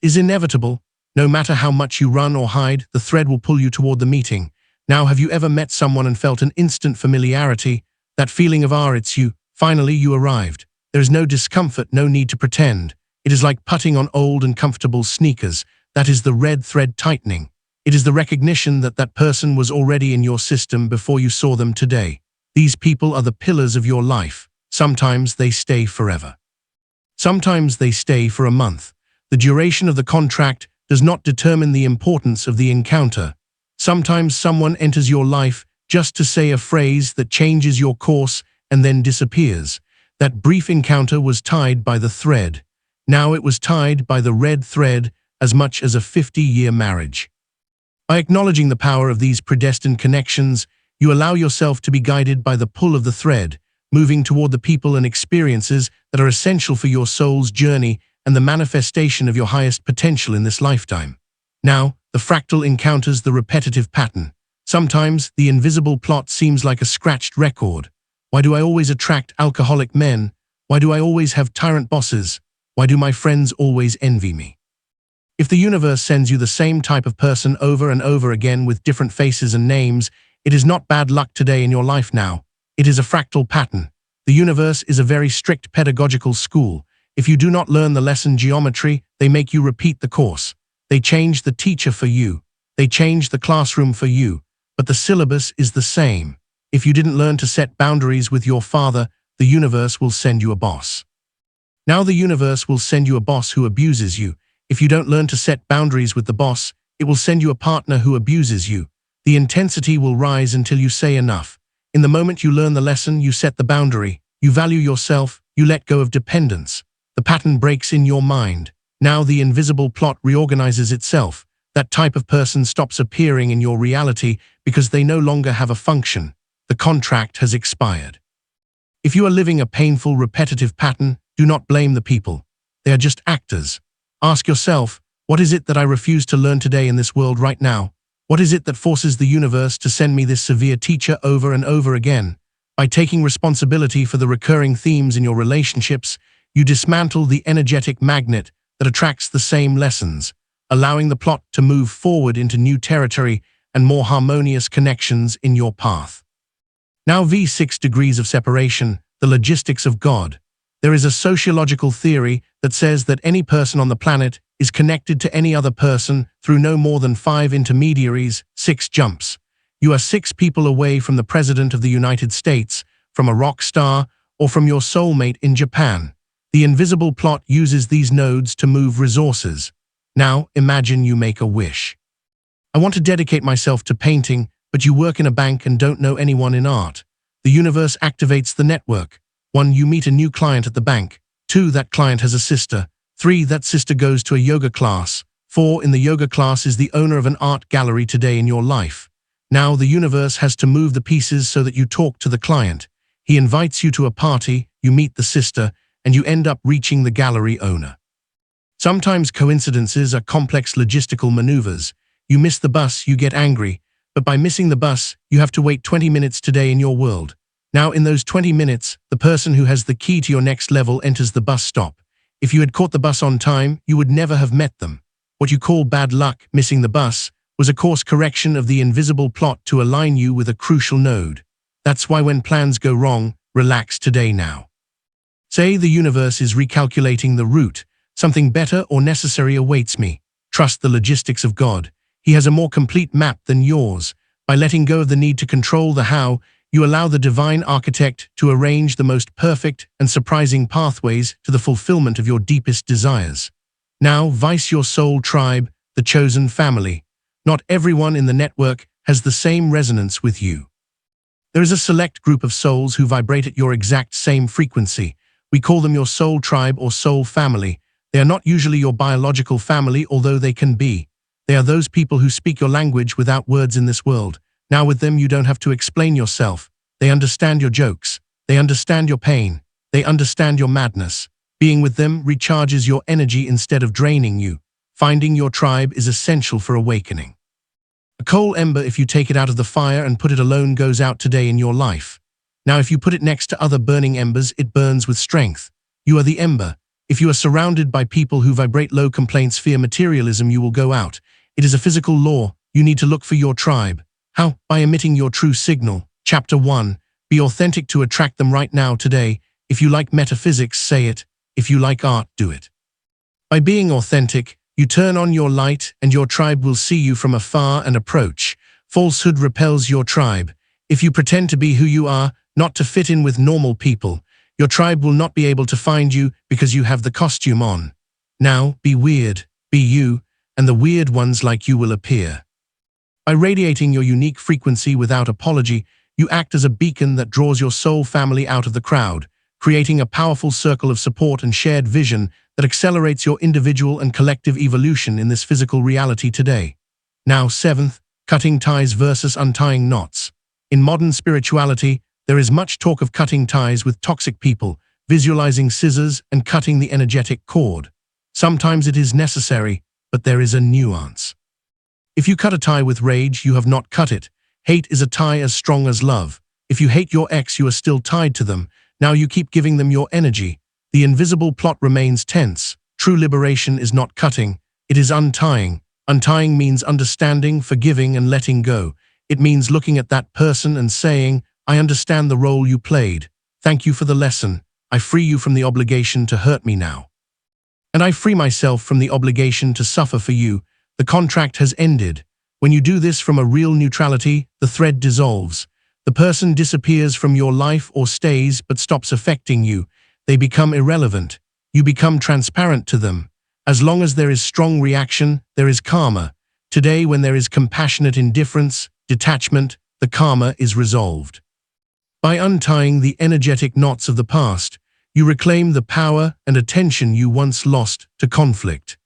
It is inevitable. No matter how much you run or hide, the thread will pull you toward the meeting. Now, have you ever met someone and felt an instant familiarity? That feeling of, it's you. Finally, you arrived. There is no discomfort, no need to pretend. It is like putting on old and comfortable sneakers. That is the red thread tightening. It is the recognition that that person was already in your system before you saw them today. These people are the pillars of your life. Sometimes they stay forever. Sometimes they stay for a month. The duration of the contract does not determine the importance of the encounter. Sometimes someone enters your life just to say a phrase that changes your course and then disappears. That brief encounter was tied by the thread. Now it was tied by the red thread as much as a 50-year marriage. By acknowledging the power of these predestined connections, you allow yourself to be guided by the pull of the thread, moving toward the people and experiences that are essential for your soul's journey and the manifestation of your highest potential in this lifetime. Now, the fractal encounters the repetitive pattern. Sometimes, the invisible plot seems like a scratched record. Why do I always attract alcoholic men? Why do I always have tyrant bosses? Why do my friends always envy me? If the universe sends you the same type of person over and over again with different faces and names, it is not bad luck today in your life now. It is a fractal pattern. The universe is a very strict pedagogical school. If you do not learn the lesson geometry, they make you repeat the course. They change the teacher for you. They change the classroom for you. But the syllabus is the same. If you didn't learn to set boundaries with your father, the universe will send you a boss. Now the universe will send you a boss who abuses you. If you don't learn to set boundaries with the boss, it will send you a partner who abuses you. The intensity will rise until you say enough. In the moment you learn the lesson, you set the boundary. You value yourself. You let go of dependence. The pattern breaks in your mind. Now the invisible plot reorganizes itself. That type of person stops appearing in your reality because they no longer have a function. The contract has expired. If you are living a painful, repetitive pattern, do not blame the people. They are just actors. Ask yourself, what is it that I refuse to learn today in this world right now? What is it that forces the universe to send me this severe teacher over and over again? By taking responsibility for the recurring themes in your relationships, you dismantle the energetic magnet that attracts the same lessons, allowing the plot to move forward into new territory and more harmonious connections in your path. Now V6 degrees of separation, the logistics of God. There is a sociological theory that says that any person on the planet is connected to any other person through no more than 5 intermediaries, 6 jumps. You are 6 people away from the President of the United States, from a rock star, or from your soulmate in Japan. The invisible plot uses these nodes to move resources. Now, imagine you make a wish. I want to dedicate myself to painting, but you work in a bank and don't know anyone in art. The universe activates the network. 1. You meet a new client at the bank. 2. That client has a sister. 3. That sister goes to a yoga class. 4. In the yoga class is the owner of an art gallery today in your life. Now the universe has to move the pieces so that you talk to the client. He invites you to a party, you meet the sister, and you end up reaching the gallery owner. Sometimes coincidences are complex logistical maneuvers. You miss the bus, you get angry, but by missing the bus, you have to wait 20 minutes today in your world. Now in those 20 minutes, the person who has the key to your next level enters the bus stop. If you had caught the bus on time, you would never have met them. What you call bad luck, missing the bus, was a course correction of the invisible plot to align you with a crucial node. That's why when plans go wrong, relax today now. Say the universe is recalculating the route. Something better or necessary awaits me. Trust the logistics of God. He has a more complete map than yours. By letting go of the need to control the how, you allow the divine architect to arrange the most perfect and surprising pathways to the fulfillment of your deepest desires. Now, vice your soul tribe, the chosen family. Not everyone in the network has the same resonance with you. There is a select group of souls who vibrate at your exact same frequency. We call them your soul tribe or soul family. They are not usually your biological family, although they can be. They are those people who speak your language without words in this world. Now with them you don't have to explain yourself. They understand your jokes. They understand your pain. They understand your madness. Being with them recharges your energy instead of draining you. Finding your tribe is essential for awakening. A coal ember, if you take it out of the fire and put it alone, goes out today in your life. Now if you put it next to other burning embers, it burns with strength. You are the ember. If you are surrounded by people who vibrate low, complaints, fear, materialism, you will go out. It is a physical law. You need to look for your tribe. How? By emitting your true signal. Chapter 1. Be authentic to attract them right now, today. If you like metaphysics, say it. If you like art, do it. By being authentic, you turn on your light and your tribe will see you from afar and approach. Falsehood repels your tribe. If you pretend to be who you are, not to fit in with normal people, your tribe will not be able to find you because you have the costume on. Now, be weird, be you, and the weird ones like you will appear. By radiating your unique frequency without apology, you act as a beacon that draws your soul family out of the crowd, creating a powerful circle of support and shared vision that accelerates your individual and collective evolution in this physical reality today. Now, 7th, cutting ties versus untying knots. In modern spirituality, there is much talk of cutting ties with toxic people, visualizing scissors and cutting the energetic cord. Sometimes it is necessary, but there is a nuance. If you cut a tie with rage, you have not cut it. Hate is a tie as strong as love. If you hate your ex, you are still tied to them. Now you keep giving them your energy. The invisible plot remains tense. True liberation is not cutting, it is untying. Untying means understanding, forgiving, and letting go. It means looking at that person and saying, I understand the role you played. Thank you for the lesson. I free you from the obligation to hurt me now. And I free myself from the obligation to suffer for you. The contract has ended. When you do this from a real neutrality, the thread dissolves. The person disappears from your life or stays but stops affecting you. They become irrelevant. You become transparent to them. As long as there is strong reaction, there is karma. Today, when there is compassionate indifference, detachment, the karma is resolved. By untying the energetic knots of the past, you reclaim the power and attention you once lost to conflict,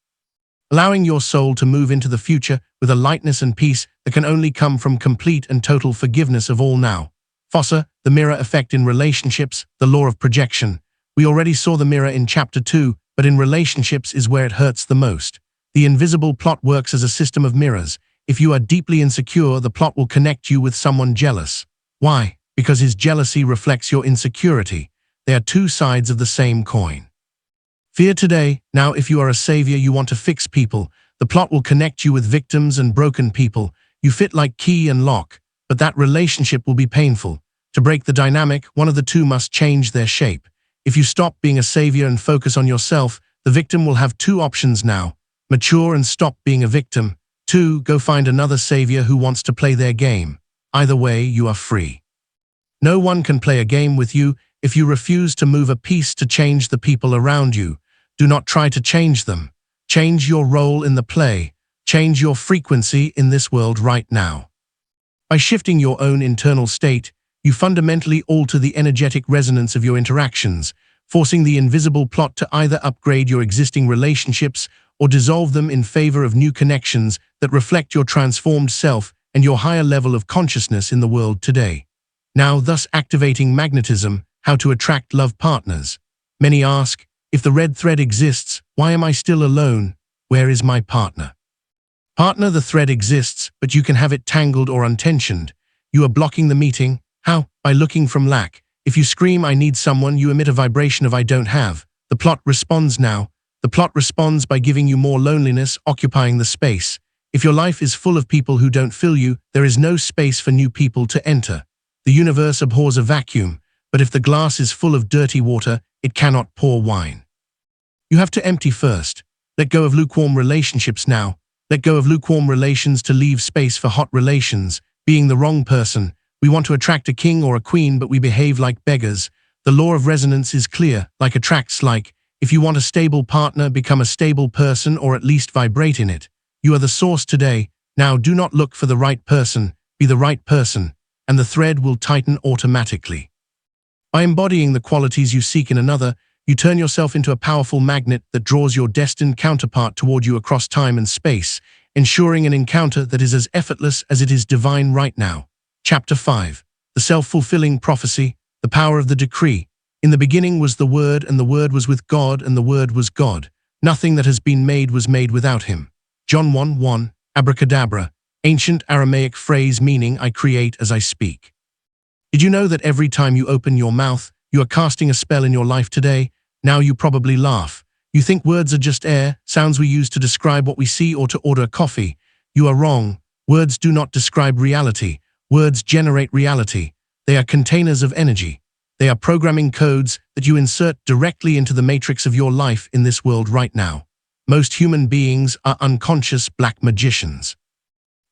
allowing your soul to move into the future with a lightness and peace that can only come from complete and total forgiveness of all now. Fossa, the mirror effect in relationships, the law of projection. We already saw the mirror in Chapter 2, but in relationships is where it hurts the most. The invisible plot works as a system of mirrors. If you are deeply insecure, the plot will connect you with someone jealous. Why? Because his jealousy reflects your insecurity. They are two sides of the same coin. Fear today. Now, if you are a savior, you want to fix people. The plot will connect you with victims and broken people. You fit like key and lock, but that relationship will be painful. To break the dynamic, one of the two must change their shape. If you stop being a savior and focus on yourself, the victim will have two options now. Mature and stop being a victim. 2. Go find another savior who wants to play their game. Either way, you are free. No one can play a game with you if you refuse to move a piece to change the people around you. Do not try to change them. Change your role in the play. Change your frequency in this world right now. By shifting your own internal state, you fundamentally alter the energetic resonance of your interactions, forcing the invisible plot to either upgrade your existing relationships or dissolve them in favor of new connections that reflect your transformed self and your higher level of consciousness in the world today. Now, thus activating magnetism, how to attract love partners. Many ask, if the red thread exists, why am I still alone? Where is my partner? Partner, the thread exists, but you can have it tangled or untensioned. You are blocking the meeting. How? By looking from lack. If you scream, I need someone, you emit a vibration of I don't have. The plot responds now. The plot responds by giving you more loneliness, occupying the space. If your life is full of people who don't fill you, there is no space for new people to enter. The universe abhors a vacuum, but if the glass is full of dirty water, it cannot pour wine. You have to empty first. Let go of lukewarm relationships now. Let go of lukewarm relations to leave space for hot relations. being the wrong person. We want to attract a king or a queen, but we behave like beggars. The law of resonance is clear, like attracts like. If you want a stable partner, become a stable person or at least vibrate in it. You are the source today. Now do not look for the right person, be the right person, and the thread will tighten automatically. By embodying the qualities you seek in another, you turn yourself into a powerful magnet that draws your destined counterpart toward you across time and space, ensuring an encounter that is as effortless as it is divine right now. Chapter 5. The Self-Fulfilling Prophecy, the Power of the Decree. In the beginning was the Word, and the Word was with God, and the Word was God. Nothing that has been made was made without him. John 1:1, Abracadabra, ancient Aramaic phrase meaning I create as I speak. Did you know that every time you open your mouth, you are casting a spell in your life today? Now you probably laugh. You think words are just air, sounds we use to describe what we see or to order coffee. You are wrong. Words do not describe reality. Words generate reality. They are containers of energy. They are programming codes that you insert directly into the matrix of your life in this world right now. Most human beings are unconscious black magicians.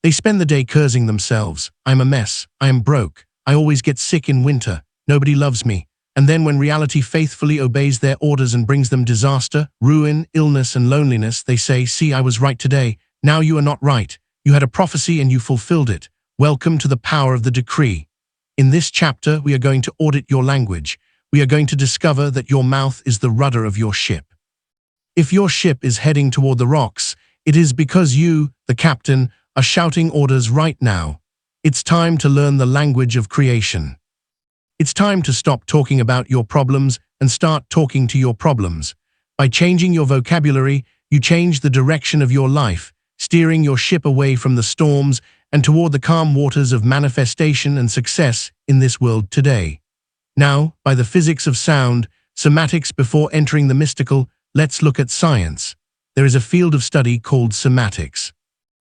They spend the day cursing themselves. I'm a mess. I am broke. I always get sick in winter. Nobody loves me. And then when reality faithfully obeys their orders and brings them disaster, ruin, illness, and loneliness, they say, see, I was right today. Now you are not right. You had a prophecy and you fulfilled it. Welcome to the power of the decree. In this chapter, we are going to audit your language. We are going to discover that your mouth is the rudder of your ship. If your ship is heading toward the rocks, it is because you, the captain, are shouting orders right now. It's time to learn the language of creation. It's time to stop talking about your problems and start talking to your problems. By changing your vocabulary, you change the direction of your life, steering your ship away from the storms and toward the calm waters of manifestation and success in this world today. Now, by the physics of sound, somatics before entering the mystical, let's look at science. There is a field of study called somatics.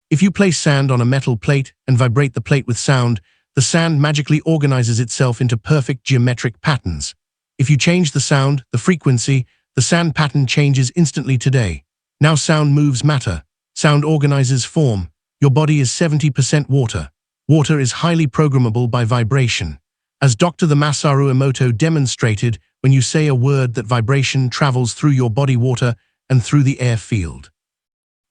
If you place sand on a metal plate and vibrate the plate with sound, the sand magically organizes itself into perfect geometric patterns. If you change the sound, the frequency, the sand pattern changes instantly today. Now sound moves matter. Sound organizes form. Your body is 70% water. Water is highly programmable by vibration. As Dr. Masaru Emoto demonstrated, when you say a word, that vibration travels through your body water and through the air field.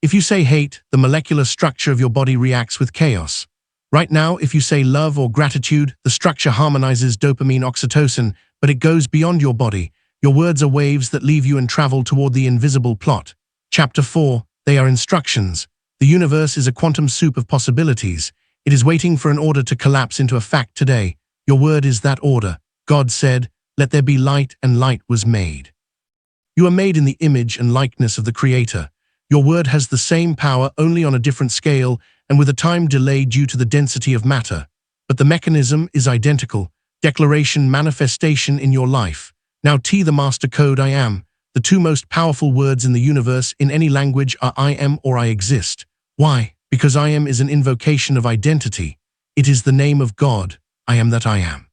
If you say hate, the molecular structure of your body reacts with chaos. Right now, if you say love or gratitude, the structure harmonizes dopamine, oxytocin, but it goes beyond your body. Your words are waves that leave you and travel toward the invisible plot. Chapter 4. They are instructions. The universe is a quantum soup of possibilities. It is waiting for an order to collapse into a fact today. Your word is that order. God said, "Let there be light," and light was made. You are made in the image and likeness of the Creator. Your word has the same power, only on a different scale and with a time delay due to the density of matter. But the mechanism is identical. Declaration, manifestation in your life. Now the master code I am. The two most powerful words in the universe in any language are I am or I exist. Why? Because I am is an invocation of identity. It is the name of God. I am that I am.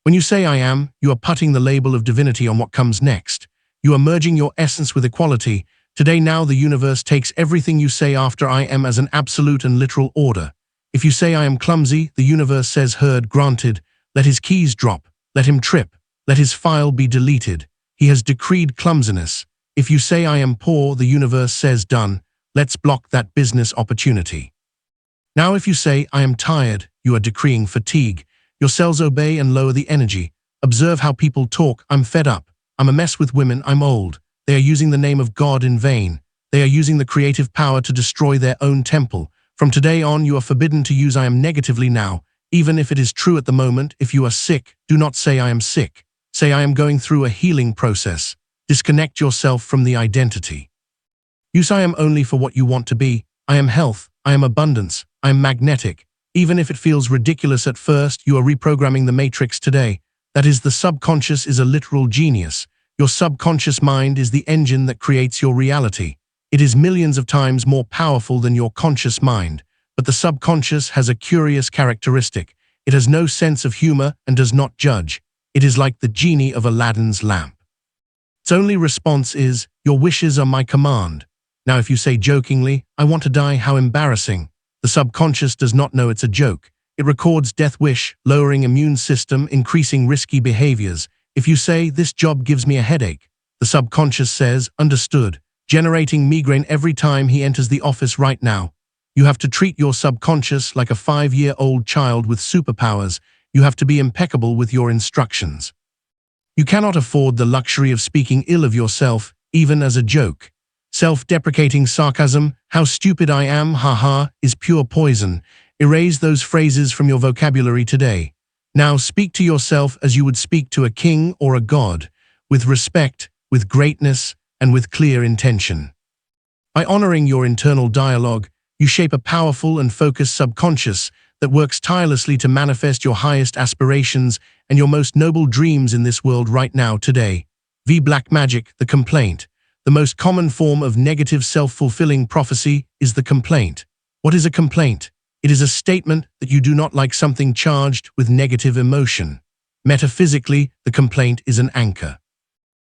When you say I am, you are putting the label of divinity on what comes next. You are merging your essence with equality. Today now the universe takes everything you say after I am as an absolute and literal order. If you say I am clumsy, the universe says heard, granted. Let his keys drop. Let him trip. Let his file be deleted. He has decreed clumsiness. If you say I am poor, the universe says done. Let's block that business opportunity. Now if you say I am tired, you are decreeing fatigue. Your cells obey and lower the energy. Observe how people talk. I'm fed up. I'm a mess with women. I'm old. They are using the name of God in vain. They are using the creative power to destroy their own temple. From today on, you are forbidden to use I am negatively now, even if it is true at the moment. If you are sick, do not say I am sick. Say I am going through a healing process. Disconnect yourself from the identity. Use I am only for what you want to be. I am health. I am abundance. I am magnetic. Even if it feels ridiculous at first, you are reprogramming the matrix today. That is, the subconscious is a literal genius. Your subconscious mind is the engine that creates your reality. It is millions of times more powerful than your conscious mind. But the subconscious has a curious characteristic. It has no sense of humor and does not judge. It is like the genie of Aladdin's lamp. Its only response is, your wishes are my command. Now if you say jokingly, I want to die, how embarrassing. The subconscious does not know it's a joke. It records death wish, lowering immune system, increasing risky behaviors. If you say, "This job gives me a headache," the subconscious says, "Understood," generating migraine every time he enters the office right now. You have to treat your subconscious like a 5-year-old child with superpowers. You have to be impeccable with your instructions. You cannot afford the luxury of speaking ill of yourself, even as a joke. Self-deprecating sarcasm, "How stupid I am, haha," is pure poison. Erase those phrases from your vocabulary today. Now speak to yourself as you would speak to a king or a god, with respect, with greatness, and with clear intention. By honoring your internal dialogue, you shape a powerful and focused subconscious that works tirelessly to manifest your highest aspirations and your most noble dreams in this world right now today. Black magic, the complaint. The most common form of negative self-fulfilling prophecy is the complaint. What is a complaint? It is a statement that you do not like something charged with negative emotion. Metaphysically, the complaint is an anchor.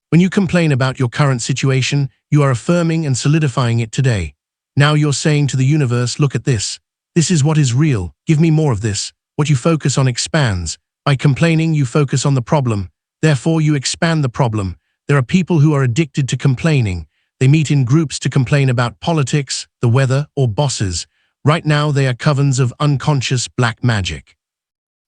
When you complain about your current situation, you are affirming and solidifying it today. Now you're saying to the universe, "Look at this. This is what is real. Give me more of this." What you focus on expands. By complaining, you focus on the problem. Therefore, you expand the problem. There are people who are addicted to complaining. They meet in groups to complain about politics, the weather, or bosses. Right now, they are covens of unconscious black magic.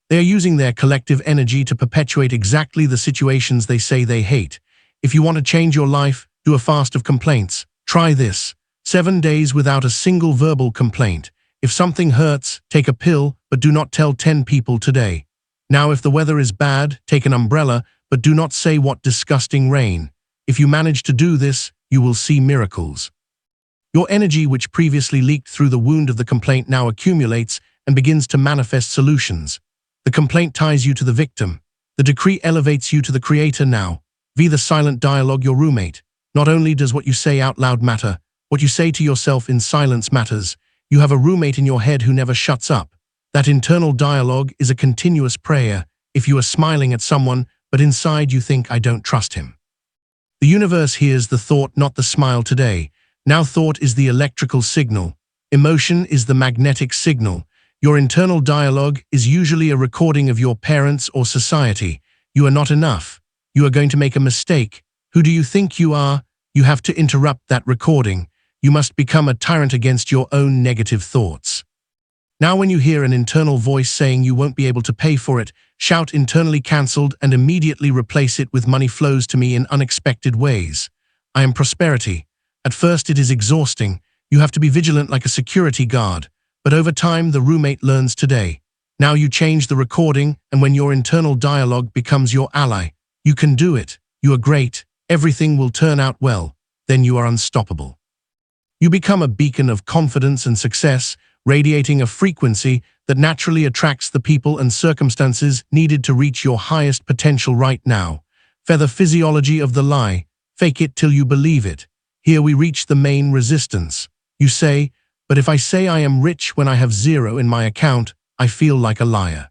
They are using their collective energy to perpetuate exactly the situations they say they hate. If you want to change your life, do a fast of complaints. Try this. 7 days without a single verbal complaint. If something hurts, take a pill, but do not tell 10 people today. Now, if the weather is bad, take an umbrella, but do not say "What disgusting rain." If you manage to do this, you will see miracles. Your energy, which previously leaked through the wound of the complaint, now accumulates and begins to manifest solutions. The complaint ties you to the victim. The decree elevates you to the creator now. The silent dialogue, your roommate. Not only does what you say out loud matter, what you say to yourself in silence matters. You have a roommate in your head who never shuts up. That internal dialogue is a continuous prayer. If you are smiling at someone, but inside you think, "I don't trust him." The universe hears the thought, not the smile today. Now thought is the electrical signal. Emotion is the magnetic signal. Your internal dialogue is usually a recording of your parents or society. You are not enough. You are going to make a mistake. Who do you think you are? You have to interrupt that recording. You must become a tyrant against your own negative thoughts. Now when you hear an internal voice saying you won't be able to pay for it, shout "internally cancelled" and immediately replace it with "money flows to me in unexpected ways. I am prosperity." At first it is exhausting. You have to be vigilant like a security guard. But over time the roommate learns today. Now you change the recording, and when your internal dialogue becomes your ally, you can do it. You are great. Everything will turn out well. Then you are unstoppable. You become a beacon of confidence and success, radiating a frequency that naturally attracts the people and circumstances needed to reach your highest potential right now. The physiology of the lie. Fake it till you believe it. Here we reach the main resistance. You say, "But if I say I am rich when I have zero in my account, I feel like a liar.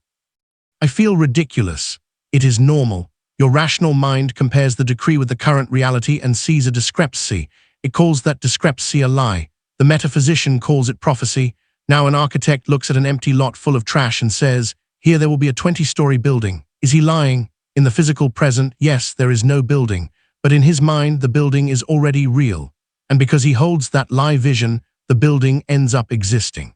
I feel ridiculous." It is normal. Your rational mind compares the decree with the current reality and sees a discrepancy. It calls that discrepancy a lie. The metaphysician calls it prophecy. Now an architect looks at an empty lot full of trash and says, "Here there will be a 20-story building." Is he lying? In the physical present, yes, there is no building. But in his mind, the building is already real. And because he holds that lie vision, the building ends up existing.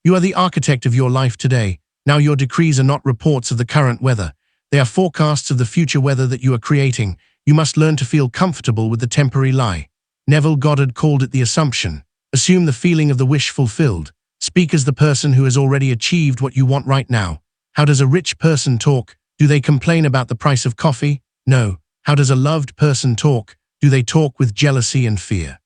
You are the architect of your life today. Now your decrees are not reports of the current weather. They are forecasts of the future weather that you are creating. You must learn to feel comfortable with the temporary lie. Neville Goddard called it the assumption. Assume the feeling of the wish fulfilled. Speak as the person who has already achieved what you want right now. How does a rich person talk? Do they complain about the price of coffee? No. How does a loved person talk? Do they talk with jealousy and fear?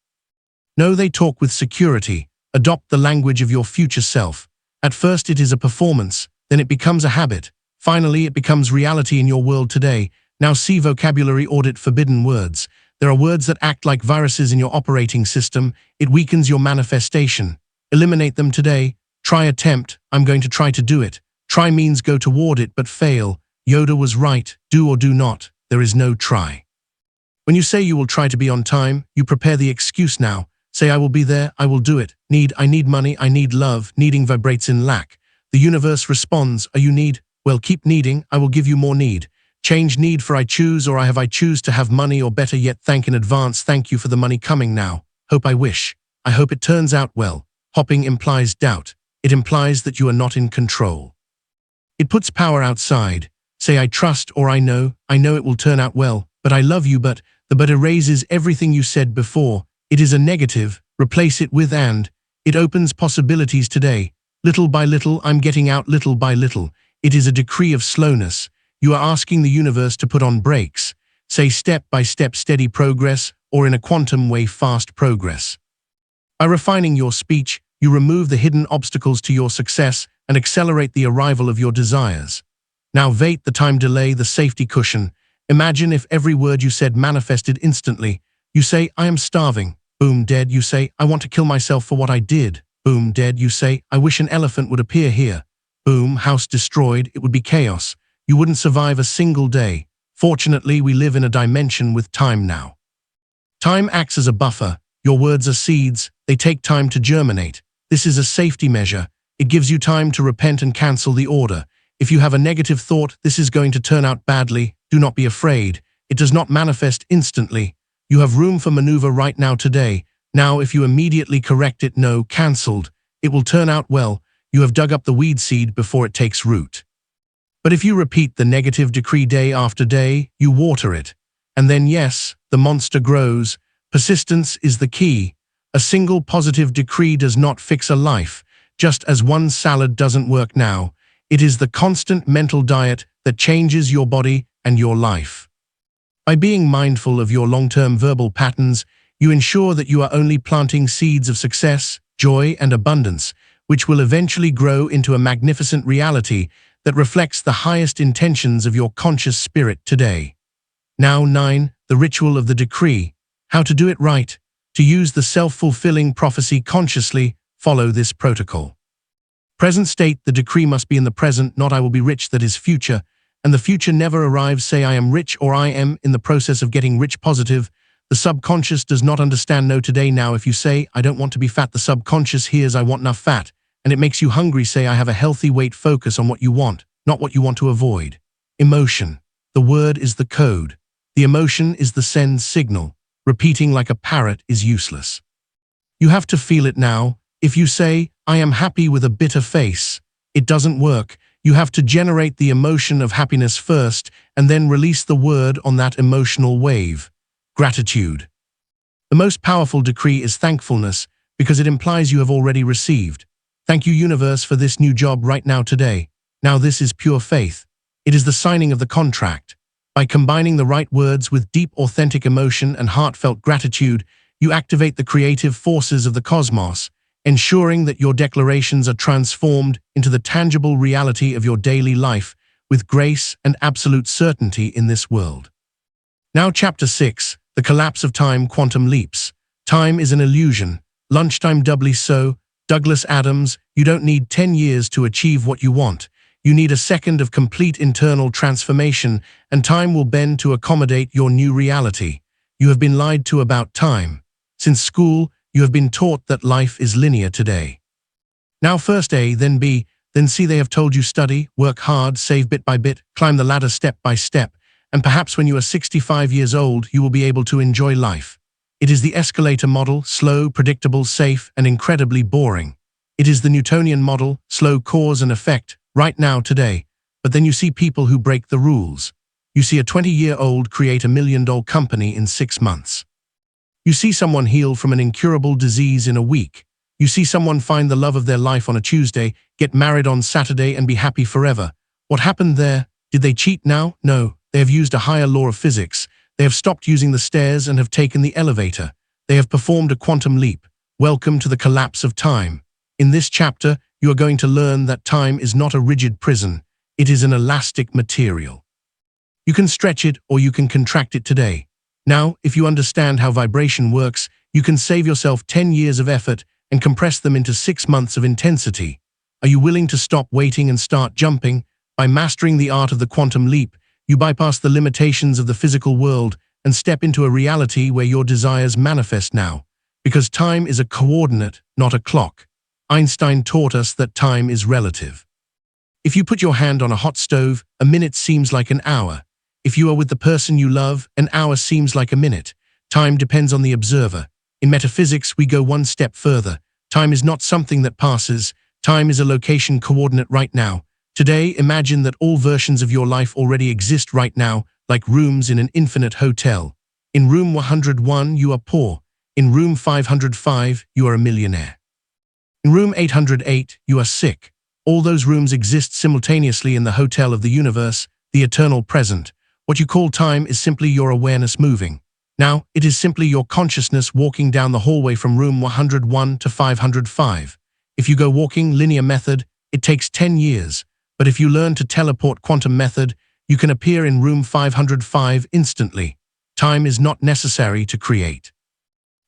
No, they talk with security. Adopt the language of your future self. At first it is a performance, then it becomes a habit. Finally, it becomes reality in your world today. Now see vocabulary audit forbidden words. There are words that act like viruses in your operating system. It weakens your manifestation. Eliminate them today. Try attempt. I'm going to try to do it. Try means go toward it but fail. Yoda was right. Do or do not. There is no try. When you say you will try to be on time, you prepare the excuse now. Say I will be there, I will do it. I need money, I need love. Needing vibrates in lack. The universe responds, are you need? Well, keep needing, I will give you more need. Change need for I choose, or I choose to have money, or better yet, thank in advance, thank you for the money coming now. Hope I wish. I hope it turns out well. Hopping implies doubt. It implies that you are not in control. It puts power outside. Say I trust, or I know it will turn out well, but I love you, but the but erases everything you said before. It is a negative, replace it with and. It opens possibilities today. Little by little, I'm getting out little by little. It is a decree of slowness. You are asking the universe to put on brakes. Say step by step steady progress, or in a quantum way fast progress. By refining your speech, you remove the hidden obstacles to your success and accelerate the arrival of your desires. Now vate the time delay, the safety cushion. Imagine if every word you said manifested instantly. You say, I am starving. Boom, dead. You say, I want to kill myself for what I did. Boom, dead. You say, I wish an elephant would appear here. Boom, house destroyed. It would be chaos. You wouldn't survive a single day. Fortunately, we live in a dimension with time now. Time acts as a buffer. Your words are seeds. They take time to germinate. This is a safety measure. It gives you time to repent and cancel the order. If you have a negative thought, this is going to turn out badly, do not be afraid. It does not manifest instantly. You have room for maneuver right now today. Now, if you immediately correct it, no, cancelled, it will turn out well. You have dug up the weed seed before it takes root. But if you repeat the negative decree day after day, you water it. And then yes, the monster grows. Persistence is the key. A single positive decree does not fix a life, just as one salad doesn't work now. It is the constant mental diet that changes your body and your life. By being mindful of your long-term verbal patterns, you ensure that you are only planting seeds of success, joy, and abundance, which will eventually grow into a magnificent reality that reflects the highest intentions of your conscious spirit today. Now 9. The ritual of the decree. How to do it right. To use the self-fulfilling prophecy consciously, follow this protocol. Present state, the decree must be in the present, not I will be rich, that is future, and the future never arrives. Say I am rich, or I am in the process of getting rich. Positive. The subconscious does not understand no today now. If you say I don't want to be fat, the subconscious hears I want enough fat, and it makes you hungry. Say I have a healthy weight. Focus on what you want, not what you want to avoid. Emotion. The word is the code. The emotion is the send signal. Repeating like a parrot is useless. You have to feel it now. If you say, I am happy with a bitter face, it doesn't work. You have to generate the emotion of happiness first and then release the word on that emotional wave. Gratitude. The most powerful decree is thankfulness because it implies you have already received. Thank you, universe, for this new job right now today. Now this is pure faith. It is the signing of the contract. By combining the right words with deep, authentic emotion and heartfelt gratitude, you activate the creative forces of the cosmos, ensuring that your declarations are transformed into the tangible reality of your daily life with grace and absolute certainty in this world. Now Chapter 6, The Collapse of Time, Quantum Leaps. Time is an illusion. Lunchtime doubly so. Douglas Adams, you don't need 10 years to achieve what you want. You need a second of complete internal transformation, and time will bend to accommodate your new reality. You have been lied to about time. Since school, you have been taught that life is linear today. Now first A, then B, then C, they have told you study, work hard, save bit by bit, climb the ladder step by step, and perhaps when you are 65 years old, you will be able to enjoy life. It is the escalator model, slow, predictable, safe, and incredibly boring. It is the Newtonian model, slow, cause and effect, right now, today. But then you see people who break the rules. You see a 20-year-old create $1 million company in 6 months. You see someone heal from an incurable disease in a week. You see someone find the love of their life on a Tuesday, get married on Saturday, and be happy forever. What happened there? Did they cheat now? No. They have used a higher law of physics. They have stopped using the stairs and have taken the elevator. They have performed a quantum leap. Welcome to the collapse of time. In this chapter, you are going to learn that time is not a rigid prison. It is an elastic material. You can stretch it or you can contract it today. Now, if you understand how vibration works, you can save yourself 10 years of effort and compress them into 6 months of intensity. Are you willing to stop waiting and start jumping? By mastering the art of the quantum leap, you bypass the limitations of the physical world and step into a reality where your desires manifest now. Because time is a coordinate, not a clock. Einstein taught us that time is relative. If you put your hand on a hot stove, a minute seems like an hour. If you are with the person you love, an hour seems like a minute. Time depends on the observer. In metaphysics, we go one step further. Time is not something that passes. Time is a location coordinate right now. Today, imagine that all versions of your life already exist right now, like rooms in an infinite hotel. In room 101, you are poor. In room 505, you are a millionaire. In room 808, you are sick. All those rooms exist simultaneously in the hotel of the universe, the eternal present. What you call time is simply your awareness moving. Now, it is simply your consciousness walking down the hallway from room 101 to 505. If you go walking linear method, it takes 10 years. But if you learn to teleport quantum method, you can appear in room 505 instantly. Time is not necessary to create.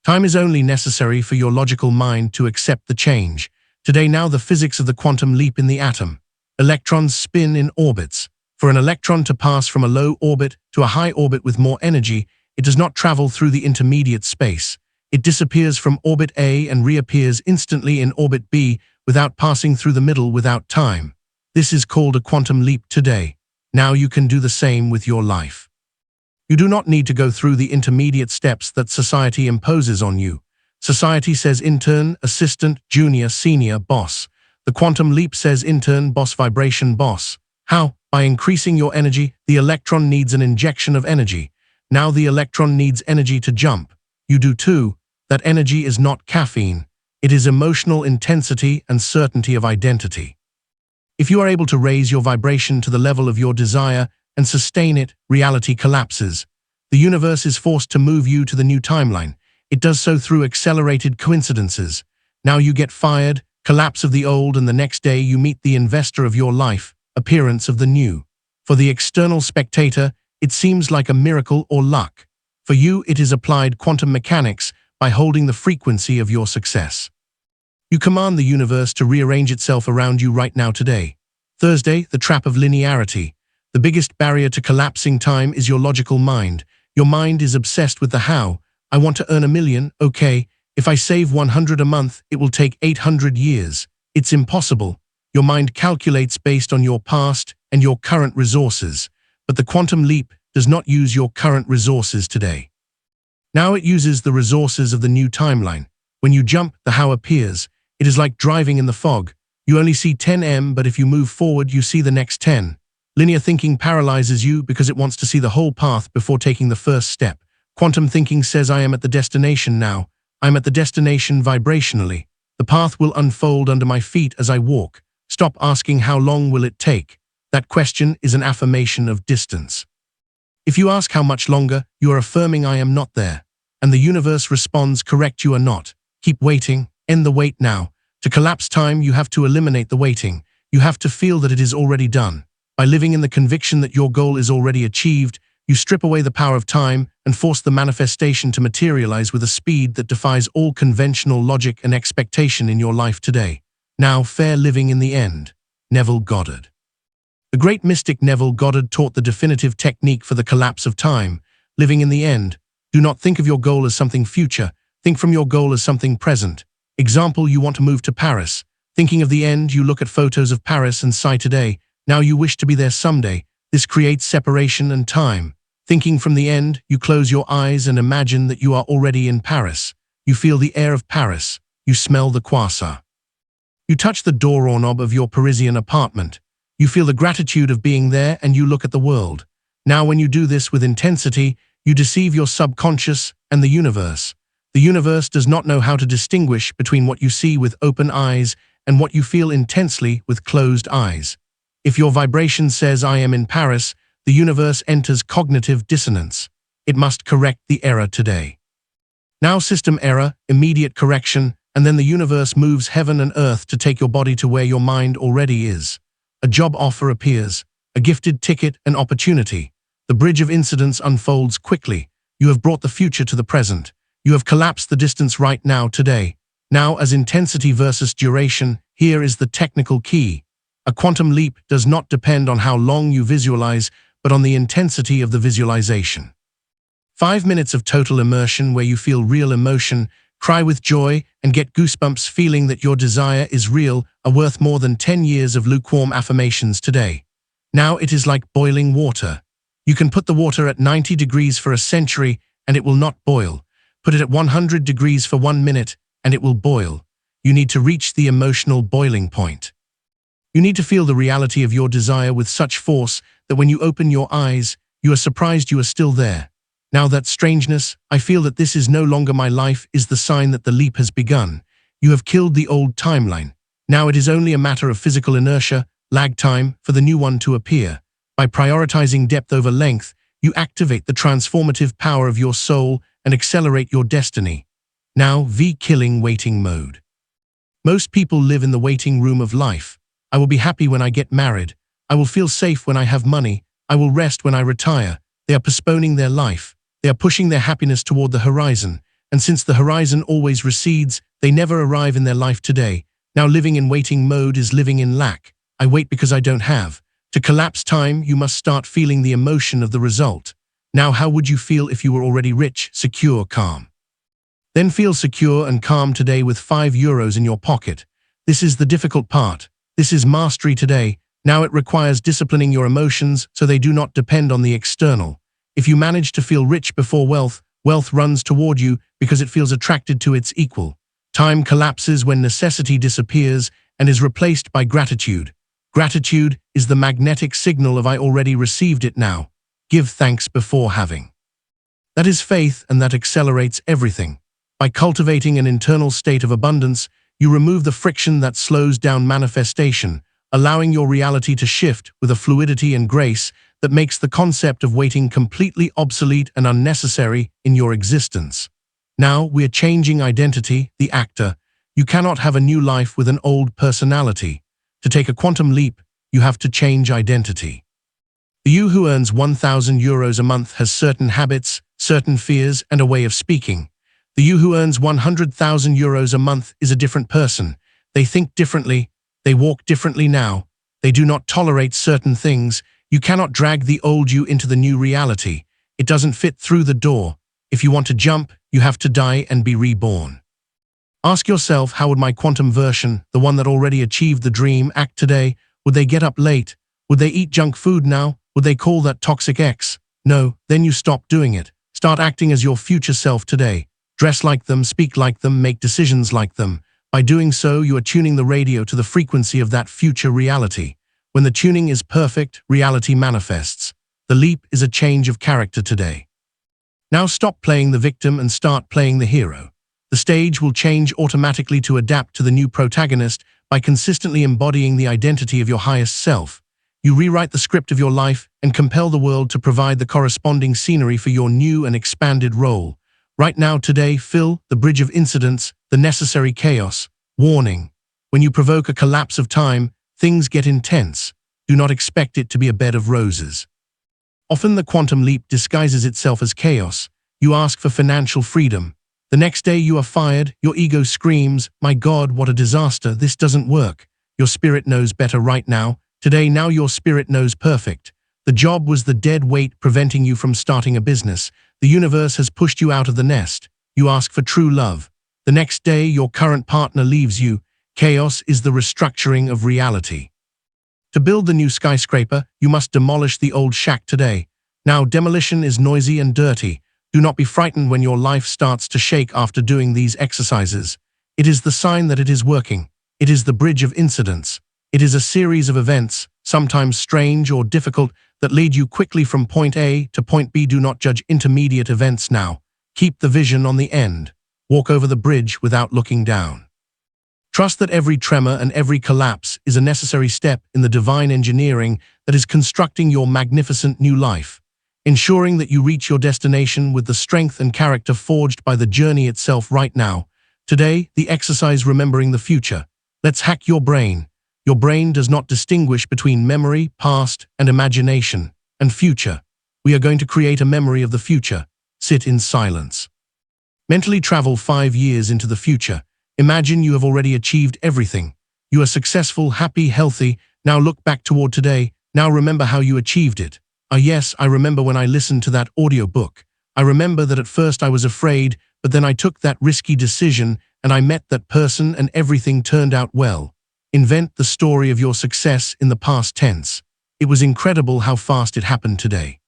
Time is only necessary for your logical mind to accept the change. Today now the physics of the quantum leap in the atom. Electrons spin in orbits. For an electron to pass from a low orbit to a high orbit with more energy, it does not travel through the intermediate space. It disappears from orbit A and reappears instantly in orbit B without passing through the middle without time. This is called a quantum leap today. Now you can do the same with your life. You do not need to go through the intermediate steps that society imposes on you. Society says intern, assistant, junior, senior, boss. The quantum leap says intern, boss, vibration, boss. How? By increasing your energy, the electron needs an injection of energy. Now the electron needs energy to jump. You do too. That energy is not caffeine. It is emotional intensity and certainty of identity. If you are able to raise your vibration to the level of your desire and sustain it, reality collapses. The universe is forced to move you to the new timeline. It does so through accelerated coincidences. Now you get fired, collapse of the old, and the next day you meet the investor of your life, appearance of the new. For the external spectator, it seems like a miracle or luck. For you, it is applied quantum mechanics by holding the frequency of your success. You command the universe to rearrange itself around you right now today. Thursday, the trap of linearity. The biggest barrier to collapsing time is your logical mind. Your mind is obsessed with the how. I want to earn $1 million, okay. If I save 100 a month, it will take 800 years. It's impossible. Your mind calculates based on your past and your current resources. But the quantum leap does not use your current resources today. Now it uses the resources of the new timeline. When you jump, the how appears. It is like driving in the fog. You only see 10m, but if you move forward, you see the next 10. Linear thinking paralyzes you because it wants to see the whole path before taking the first step. Quantum thinking says I am at the destination now. I'm at the destination vibrationally. The path will unfold under my feet as I walk. Stop asking how long will it take. That question is an affirmation of distance. If you ask how much longer, you are affirming I am not there. And the universe responds correct, you are not. Keep waiting. End the wait now. To collapse time, you have to eliminate the waiting. You have to feel that it is already done. By living in the conviction that your goal is already achieved, you strip away the power of time and force the manifestation to materialize with a speed that defies all conventional logic and expectation in your life today. Now, fair living in the end. Neville Goddard. The great mystic Neville Goddard taught the definitive technique for the collapse of time. Living in the end. Do not think of your goal as something future. Think from your goal as something present. Example, you want to move to Paris. Thinking of the end, you look at photos of Paris and sigh today. Now you wish to be there someday. This creates separation and time. Thinking from the end, you close your eyes and imagine that you are already in Paris. You feel the air of Paris. You smell the croissant. You touch the doorknob of your Parisian apartment. You feel the gratitude of being there and you look at the world. Now when you do this with intensity, you deceive your subconscious and the universe. The universe does not know how to distinguish between what you see with open eyes and what you feel intensely with closed eyes. If your vibration says I am in Paris, the universe enters cognitive dissonance. It must correct the error today. Now system error, immediate correction, and then the universe moves heaven and earth to take your body to where your mind already is. A job offer appears, a gifted ticket, an opportunity. The bridge of incidents unfolds quickly. You have brought the future to the present. You have collapsed the distance right now today. Now as intensity versus duration, here is the technical key. A quantum leap does not depend on how long you visualize, but on the intensity of the visualization. 5 minutes of total immersion where you feel real emotion cry with joy, and get goosebumps feeling that your desire is real are worth more than 10 years of lukewarm affirmations today. Now it is like boiling water. You can put the water at 90 degrees for a century and it will not boil. Put it at 100 degrees for 1 minute and it will boil. You need to reach the emotional boiling point. You need to feel the reality of your desire with such force that when you open your eyes, you are surprised you are still there. Now that strangeness, I feel that this is no longer my life, is the sign that the leap has begun. You have killed the old timeline. Now it is only a matter of physical inertia, lag time, for the new one to appear. By prioritizing depth over length, you activate the transformative power of your soul and accelerate your destiny. Now, killing waiting mode. Most people live in the waiting room of life. I will be happy when I get married. I will feel safe when I have money. I will rest when I retire. They are postponing their life. They are pushing their happiness toward the horizon. And since the horizon always recedes, they never arrive in their life today. Now living in waiting mode is living in lack. I wait because I don't have. To collapse time, you must start feeling the emotion of the result. Now how would you feel if you were already rich, secure, calm? Then feel secure and calm today with €5 in your pocket. This is the difficult part. This is mastery today. Now it requires disciplining your emotions so they do not depend on the external. If you manage to feel rich before wealth, wealth runs toward you because it feels attracted to its equal. Time collapses when necessity disappears and is replaced by gratitude. Gratitude is the magnetic signal of I already received it now. Give thanks before having. That is faith, and that accelerates everything. By cultivating an internal state of abundance, you remove the friction that slows down manifestation, allowing your reality to shift with a fluidity and grace that makes the concept of waiting completely obsolete and unnecessary in your existence. Now we are changing identity, the actor. You cannot have a new life with an old personality. To take a quantum leap, you have to change identity. The you who earns €1,000 a month has certain habits, certain fears, and a way of speaking. The you who earns €100,000 a month is a different person. They think differently. They walk differently now. They do not tolerate certain things. You cannot drag the old you into the new reality. It doesn't fit through the door. If you want to jump, you have to die and be reborn. Ask yourself, how would my quantum version, the one that already achieved the dream, act today? Would they get up late? Would they eat junk food now? Would they call that toxic ex? No, then you stop doing it. Start acting as your future self today. Dress like them, speak like them, make decisions like them. By doing so, you are tuning the radio to the frequency of that future reality. When the tuning is perfect, reality manifests. The leap is a change of character today. Now stop playing the victim and start playing the hero. The stage will change automatically to adapt to the new protagonist by consistently embodying the identity of your highest self. You rewrite the script of your life and compel the world to provide the corresponding scenery for your new and expanded role. Right now, today, fill the bridge of incidents, the necessary chaos. Warning: when you provoke a collapse of time, things get intense. Do not expect it to be a bed of roses. Often the quantum leap disguises itself as chaos. You ask for financial freedom. The next day you are fired. Your ego screams, "My God, what a disaster, this doesn't work." Your spirit knows better right now. Today, now your spirit knows perfect. The job was the dead weight preventing you from starting a business. The universe has pushed you out of the nest. You ask for true love. The next day, your current partner leaves you. Chaos is the restructuring of reality. To build the new skyscraper, you must demolish the old shack today. Now, demolition is noisy and dirty. Do not be frightened when your life starts to shake after doing these exercises. It is the sign that it is working. It is the bridge of incidents. It is a series of events, sometimes strange or difficult, that lead you quickly from point A to point B. Do not judge intermediate events now. Keep the vision on the end. Walk over the bridge without looking down. Trust that every tremor and every collapse is a necessary step in the divine engineering that is constructing your magnificent new life, ensuring that you reach your destination with the strength and character forged by the journey itself right now. Today, the exercise remembering the future. Let's hack your brain. Your brain does not distinguish between memory, past, and imagination, and future. We are going to create a memory of the future. Sit in silence. Mentally travel 5 years into the future. Imagine you have already achieved everything. You are successful, happy, healthy. Now look back toward today. Now remember how you achieved it. Yes, I remember when I listened to that audiobook. I remember that at first I was afraid, but then I took that risky decision and I met that person and everything turned out well. Invent the story of your success in the past tense. It was incredible how fast it happened today.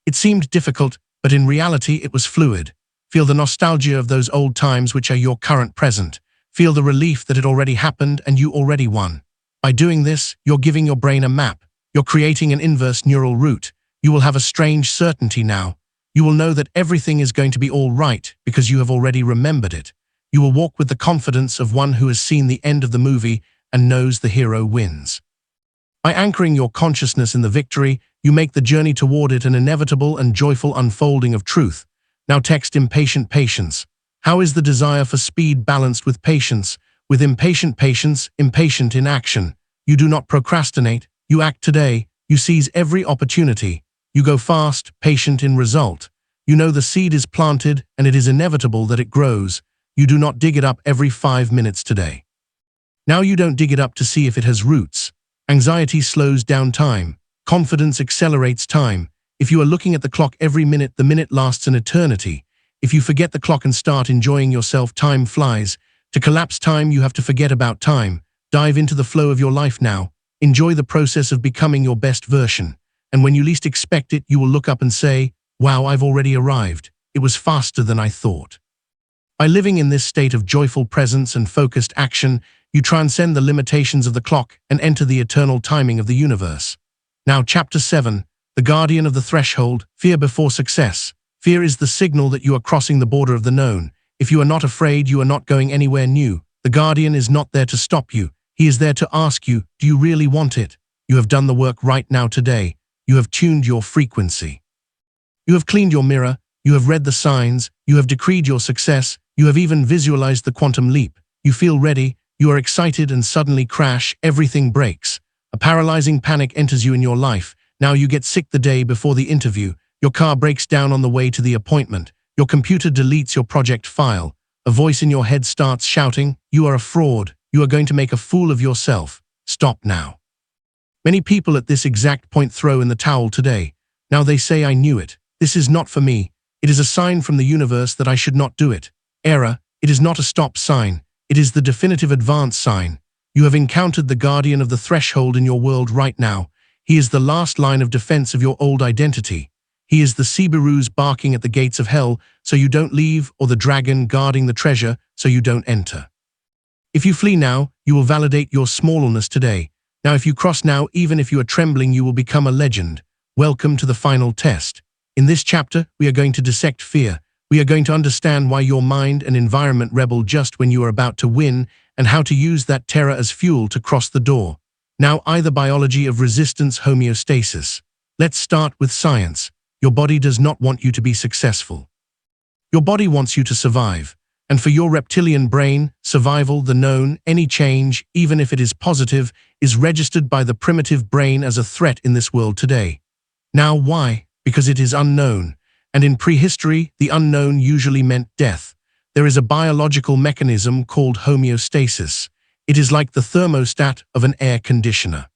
It seemed difficult, but in reality it was fluid. Feel the nostalgia of those old times which are your current present. Feel the relief that it already happened and you already won. By doing this, you're giving your brain a map. You're creating an inverse neural route. You will have a strange certainty now. You will know that everything is going to be all right because you have already remembered it. You will walk with the confidence of one who has seen the end of the movie and knows the hero wins. By anchoring your consciousness in the victory, you make the journey toward it an inevitable and joyful unfolding of truth. Now text impatient patience. How is the desire for speed balanced with patience? With impatient patience, impatient in action. You do not procrastinate, you act today, you seize every opportunity. You go fast, patient in result. You know the seed is planted and it is inevitable that it grows. You do not dig it up every 5 minutes today. Now you don't dig it up to see if it has roots. Anxiety slows down time. Confidence accelerates time. If you are looking at the clock every minute, the minute lasts an eternity. If you forget the clock and start enjoying yourself, time flies. To collapse time, you have to forget about time. Dive into the flow of your life now. Enjoy the process of becoming your best version. And when you least expect it, you will look up and say, wow, I've already arrived. It was faster than I thought. By living in this state of joyful presence and focused action, you transcend the limitations of the clock and enter the eternal timing of the universe. Now, Chapter 7, The Guardian of the Threshold, Fear Before Success. Fear is the signal that you are crossing the border of the known. If you are not afraid, you are not going anywhere new. The Guardian is not there to stop you. He is there to ask you, do you really want it? You have done the work right now today. You have tuned your frequency. You have cleaned your mirror. You have read the signs. You have decreed your success. You have even visualized the quantum leap. You feel ready. You are excited and suddenly crash. Everything breaks. A paralyzing panic enters you in your life. Now you get sick the day before the interview. Your car breaks down on the way to the appointment. Your computer deletes your project file. A voice in your head starts shouting, you are a fraud. You are going to make a fool of yourself. Stop now. Many people at this exact point throw in the towel today. Now they say, I knew it. This is not for me. It is a sign from the universe that I should not do it. Error. It is not a stop sign. It is the definitive advance sign. You have encountered the guardian of the threshold in your world right now. He is the last line of defense of your old identity. He is the Sibiru's barking at the gates of hell so you don't leave, or the dragon guarding the treasure so you don't enter. If you flee now, you will validate your smallness today. Now if you cross now, even if you are trembling, you will become a legend. Welcome to the final test. In this chapter, we are going to dissect fear. We are going to understand why your mind and environment rebel just when you are about to win, and how to use that terror as fuel to cross the door. Now, either biology of resistance, homeostasis. Let's start with science. Your body does not want you to be successful. Your body wants you to survive. And for your reptilian brain, survival, the known, any change, even if it is positive, is registered by the primitive brain as a threat in this world today. Now, why? Because it is unknown. And in prehistory, the unknown usually meant death. There is a biological mechanism called homeostasis. It is like the thermostat of an air conditioner.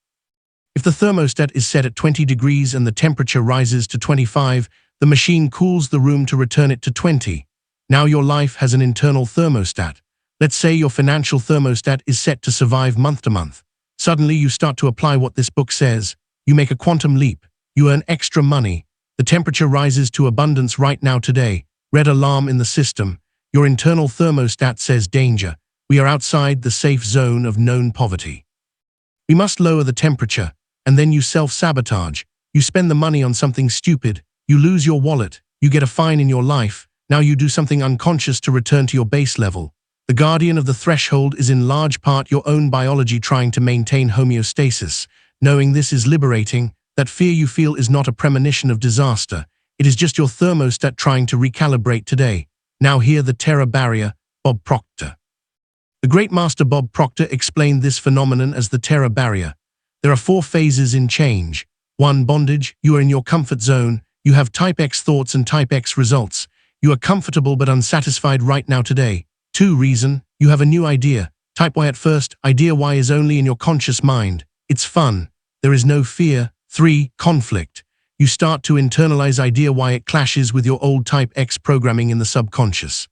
If the thermostat is set at 20 degrees and the temperature rises to 25, the machine cools the room to return it to 20. Now your life has an internal thermostat. Let's say your financial thermostat is set to survive month to month. Suddenly you start to apply what this book says. You make a quantum leap. You earn extra money. The temperature rises to abundance right now today. Red alarm in the system. Your internal thermostat says danger. We are outside the safe zone of known poverty. We must lower the temperature, and then you self-sabotage. You spend the money on something stupid. You lose your wallet. You get a fine in your life. Now you do something unconscious to return to your base level. The guardian of the threshold is in large part your own biology trying to maintain homeostasis. Knowing this is liberating. That fear you feel is not a premonition of disaster. It is just your thermostat trying to recalibrate today. Now hear the terror barrier, Bob Proctor. The great master Bob Proctor explained this phenomenon as the terror barrier. There are 4 phases in change. 1. Bondage. You are in your comfort zone. You have type X thoughts and type X results. You are comfortable but unsatisfied right now today. 2. Reason. You have a new idea. Type Y at first. Idea Y is only in your conscious mind. It's fun. There is no fear. 3. Conflict. You start to internalize idea Y. It clashes with your old type X programming in the subconscious.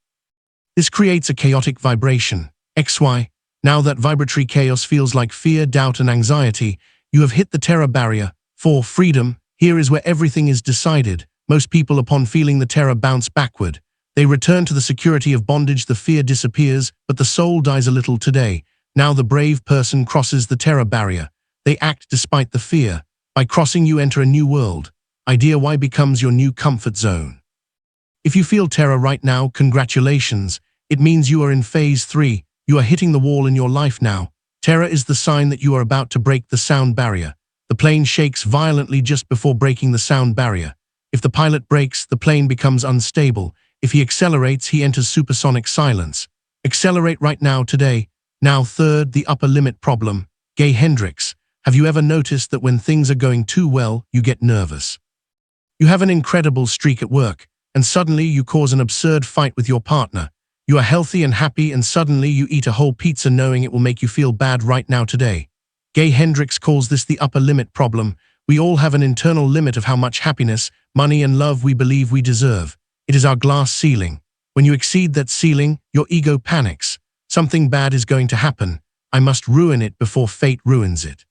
This creates a chaotic vibration. XY. Now that vibratory chaos feels like fear, doubt, and anxiety, you have hit the terror barrier. 4. Freedom. Here is where everything is decided. Most people, upon feeling the terror, bounce backward. They return to the security of bondage. The fear disappears, but the soul dies a little today. Now the brave person crosses the terror barrier. They act despite the fear. By crossing, you enter a new world. Idea Y becomes your new comfort zone. If you feel terror right now, congratulations. It means you are in phase 3. You are hitting the wall in your life now. Terror is the sign that you are about to break the sound barrier. The plane shakes violently just before breaking the sound barrier. If the pilot brakes, the plane becomes unstable. If he accelerates, he enters supersonic silence. Accelerate right now today. Now, third, the upper limit problem. Gay Hendricks. Have you ever noticed that when things are going too well, you get nervous? You have an incredible streak at work, and suddenly you cause an absurd fight with your partner. You are healthy and happy, and suddenly you eat a whole pizza knowing it will make you feel bad right now today. Gay Hendricks calls this the upper limit problem. We all have an internal limit of how much happiness, money, and love we believe we deserve. It is our glass ceiling. When you exceed that ceiling, your ego panics. Something bad is going to happen. I must ruin it before fate ruins it.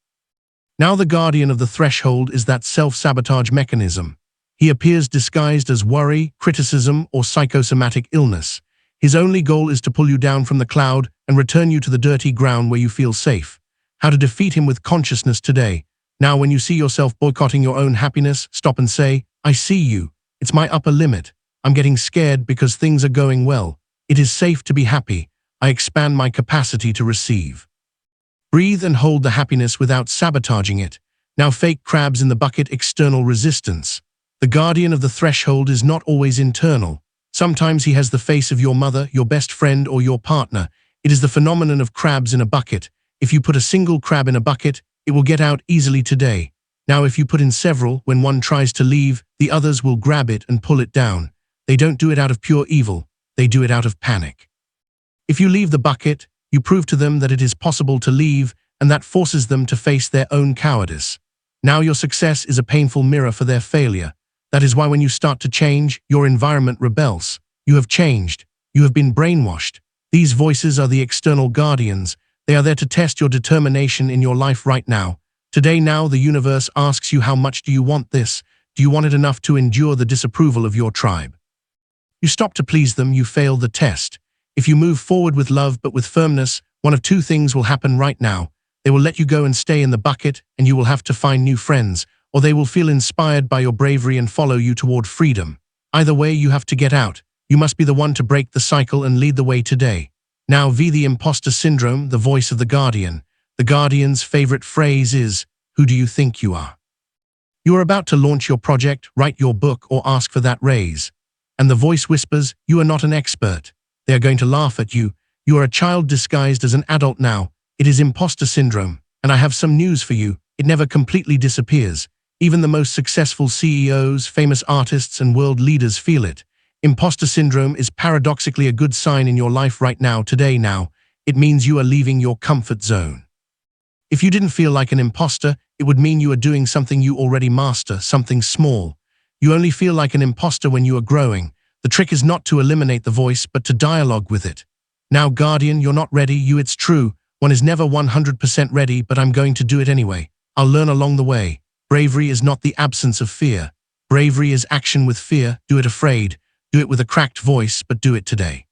Now the guardian of the threshold is that self-sabotage mechanism. He appears disguised as worry, criticism, or psychosomatic illness. His only goal is to pull you down from the cloud and return you to the dirty ground where you feel safe. How to defeat him with consciousness today. Now when you see yourself boycotting your own happiness, stop and say, I see you. It's my upper limit. I'm getting scared because things are going well. It is safe to be happy. I expand my capacity to receive. Breathe and hold the happiness without sabotaging it. Now fake crabs in the bucket, external resistance. The guardian of the threshold is not always internal. Sometimes he has the face of your mother, your best friend, or your partner. It is the phenomenon of crabs in a bucket. If you put a single crab in a bucket, it will get out easily today. Now if you put in several, when one tries to leave, the others will grab it and pull it down. They don't do it out of pure evil. They do it out of panic. If you leave the bucket, you prove to them that it is possible to leave, and that forces them to face their own cowardice. Now your success is a painful mirror for their failure. That is why when you start to change, your environment rebels. You have changed. You have been brainwashed. These voices are the external guardians. They are there to test your determination in your life right now. Today now the universe asks you, how much do you want this? Do you want it enough to endure the disapproval of your tribe? You stop to please them, you fail the test. If you move forward with love but with firmness, one of two things will happen right now. They will let you go and stay in the bucket, and you will have to find new friends, or they will feel inspired by your bravery and follow you toward freedom. Either way, you have to get out. You must be the one to break the cycle and lead the way today. Now, the imposter syndrome, the voice of the guardian. The guardian's favorite phrase is, who do you think you are? You are about to launch your project, write your book, or ask for that raise. And the voice whispers, you are not an expert. They are going to laugh at you. You are a child disguised as an adult now. It is imposter syndrome. And I have some news for you. It never completely disappears. Even the most successful CEOs, famous artists, and world leaders feel it. Imposter syndrome is paradoxically a good sign in your life right now, today now. It means you are leaving your comfort zone. If you didn't feel like an imposter, it would mean you are doing something you already master, something small. You only feel like an imposter when you are growing. The trick is not to eliminate the voice, but to dialogue with it. Now, guardian, you're not ready. It's true. One is never 100% ready, but I'm going to do it anyway. I'll learn along the way. Bravery is not the absence of fear. Bravery is action with fear. Do it afraid. Do it with a cracked voice, but do it today.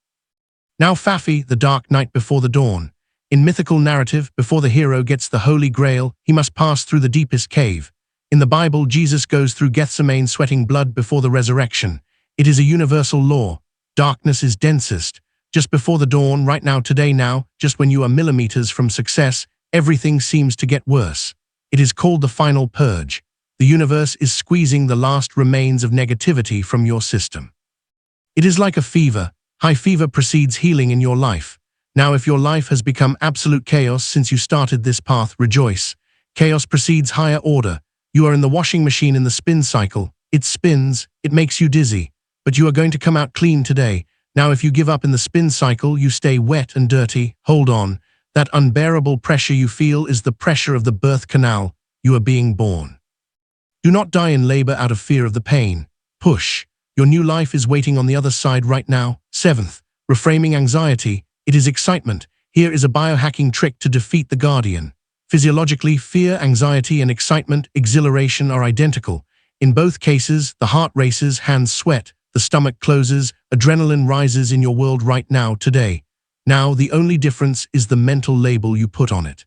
Now, Fafi, the dark night before the dawn. In mythical narrative, before the hero gets the Holy Grail, he must pass through the deepest cave. In the Bible, Jesus goes through Gethsemane sweating blood before the resurrection. It is a universal law. Darkness is densest. Just before the dawn, right now, today now, just when you are millimeters from success, everything seems to get worse. It is called the final purge. The universe is squeezing the last remains of negativity from your system. It is like a fever. High fever precedes healing in your life. Now, if your life has become absolute chaos since you started this path, rejoice. Chaos precedes higher order. You are in the washing machine in the spin cycle. It spins, it makes you dizzy. But you are going to come out clean today. Now, if you give up in the spin cycle, you stay wet and dirty. Hold on. That unbearable pressure you feel is the pressure of the birth canal. You are being born. Do not die in labor out of fear of the pain. Push. Your new life is waiting on the other side right now. 7th, Reframing anxiety, it is excitement. Here is a biohacking trick to defeat the guardian. Physiologically, fear, anxiety, and excitement, exhilaration are identical. In both cases, the heart races, hands sweat, the stomach closes, adrenaline rises in your world right now, today. Now, the only difference is the mental label you put on it.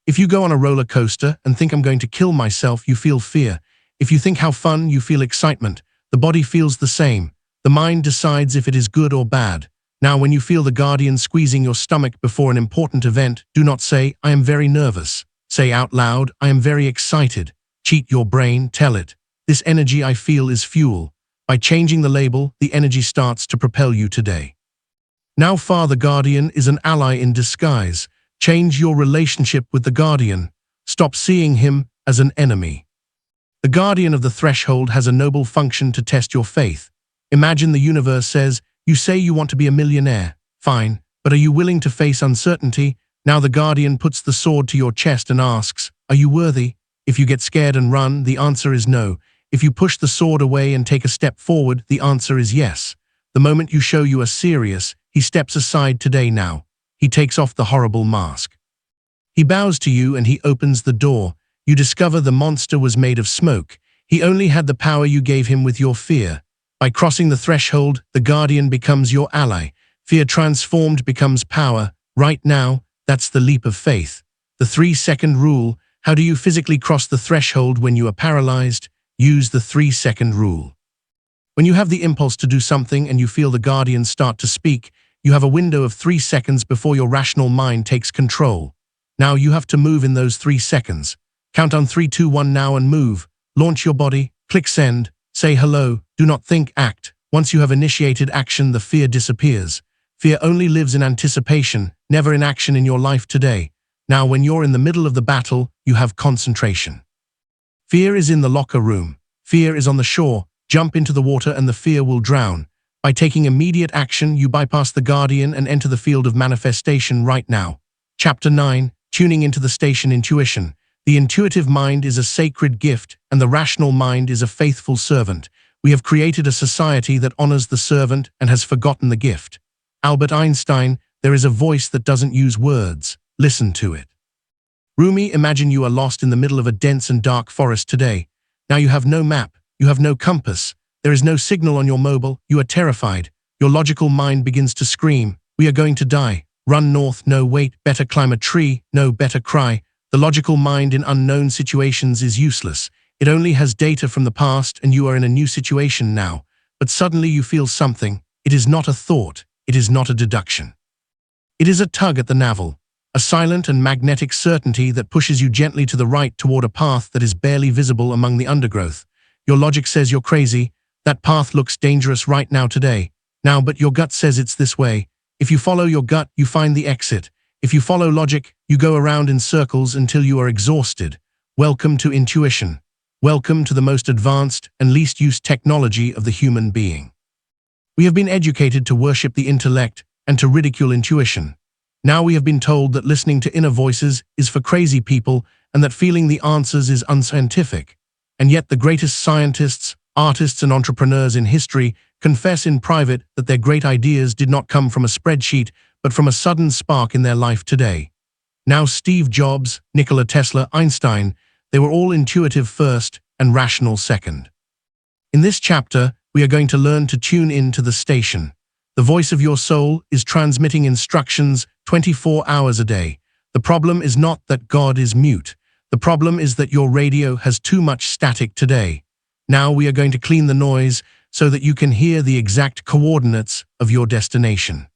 If you go on a roller coaster and think I'm going to kill myself, you feel fear. If you think how fun, you feel excitement. The body feels the same. The mind decides if it is good or bad. Now, when you feel the guardian squeezing your stomach before an important event, do not say, I am very nervous. Say out loud, I am very excited. Cheat your brain, tell it. This energy I feel is fuel. By changing the label, the energy starts to propel you today. Now, Father Guardian is an ally in disguise. Change your relationship with the guardian. Stop seeing him as an enemy. The guardian of the threshold has a noble function to test your faith. Imagine the universe says, you say you want to be a millionaire. Fine, but are you willing to face uncertainty? Now the guardian puts the sword to your chest and asks, are you worthy? If you get scared and run, the answer is no. If you push the sword away and take a step forward, the answer is yes. The moment you show you are serious, he steps aside today now. He takes off the horrible mask. He bows to you and he opens the door. You discover the monster was made of smoke. He only had the power you gave him with your fear. By crossing the threshold, the guardian becomes your ally. Fear transformed becomes power. Right now, that's the leap of faith. The 3-second rule. How do you physically cross the threshold when you are paralyzed? Use the 3-second rule. When you have the impulse to do something and you feel the guardian start to speak, you have a window of 3 seconds before your rational mind takes control. Now you have to move in those 3 seconds. Count on 3, 2, 1 now and move. Launch your body, click send, say hello, do not think, act. Once you have initiated action, the fear disappears. Fear only lives in anticipation, never in action in your life today. Now when you're in the middle of the battle, you have concentration. Fear is in the locker room. Fear is on the shore. Jump into the water and the fear will drown. By taking immediate action, you bypass the guardian and enter the field of manifestation right now. Chapter 9, Tuning into the Station Intuition. The intuitive mind is a sacred gift, and the rational mind is a faithful servant. We have created a society that honors the servant and has forgotten the gift. Albert Einstein, there is a voice that doesn't use words. Listen to it. Rumi, imagine you are lost in the middle of a dense and dark forest today. Now you have no map, you have no compass. There is no signal on your mobile, you are terrified. Your logical mind begins to scream, we are going to die. Run north, no wait, better climb a tree, no better cry. The logical mind in unknown situations is useless. It only has data from the past and you are in a new situation now. But suddenly you feel something. It is not a thought, it is not a deduction. It is a tug at the navel, a silent and magnetic certainty that pushes you gently to the right toward a path that is barely visible among the undergrowth. Your logic says you're crazy. That path looks dangerous right now today. Now, but your gut says it's this way. If you follow your gut, you find the exit. If you follow logic, you go around in circles until you are exhausted. Welcome to intuition. Welcome to the most advanced and least used technology of the human being. We have been educated to worship the intellect and to ridicule intuition. Now we have been told that listening to inner voices is for crazy people and that feeling the answers is unscientific. And yet the greatest scientists, artists, and entrepreneurs in history confess in private that their great ideas did not come from a spreadsheet, but from a sudden spark in their life today. Now Steve Jobs, Nikola Tesla, Einstein, they were all intuitive first and rational second. In this chapter, we are going to learn to tune in to the station. The voice of your soul is transmitting instructions 24 hours a day. The problem is not that God is mute. The problem is that your radio has too much static today. Now we are going to clean the noise so that you can hear the exact coordinates of your destination.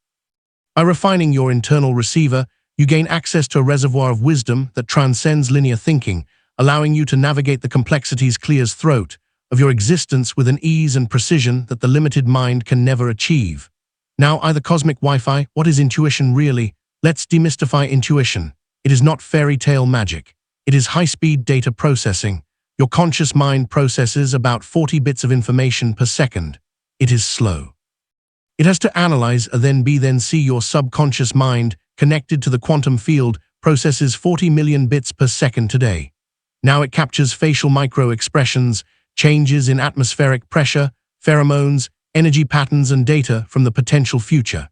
By refining your internal receiver, you gain access to a reservoir of wisdom that transcends linear thinking, allowing you to navigate the complexities clear as throat of your existence with an ease and precision that the limited mind can never achieve. Now, either cosmic Wi-Fi, what is intuition really? Let's demystify intuition. It is not fairy tale magic. It is high-speed data processing. Your conscious mind processes about 40 bits of information per second. It is slow. It has to analyze a then see. Your subconscious mind, connected to the quantum field, processes 40 million bits per second today. Now it captures facial micro-expressions, changes in atmospheric pressure, pheromones, energy patterns, and data from the potential future.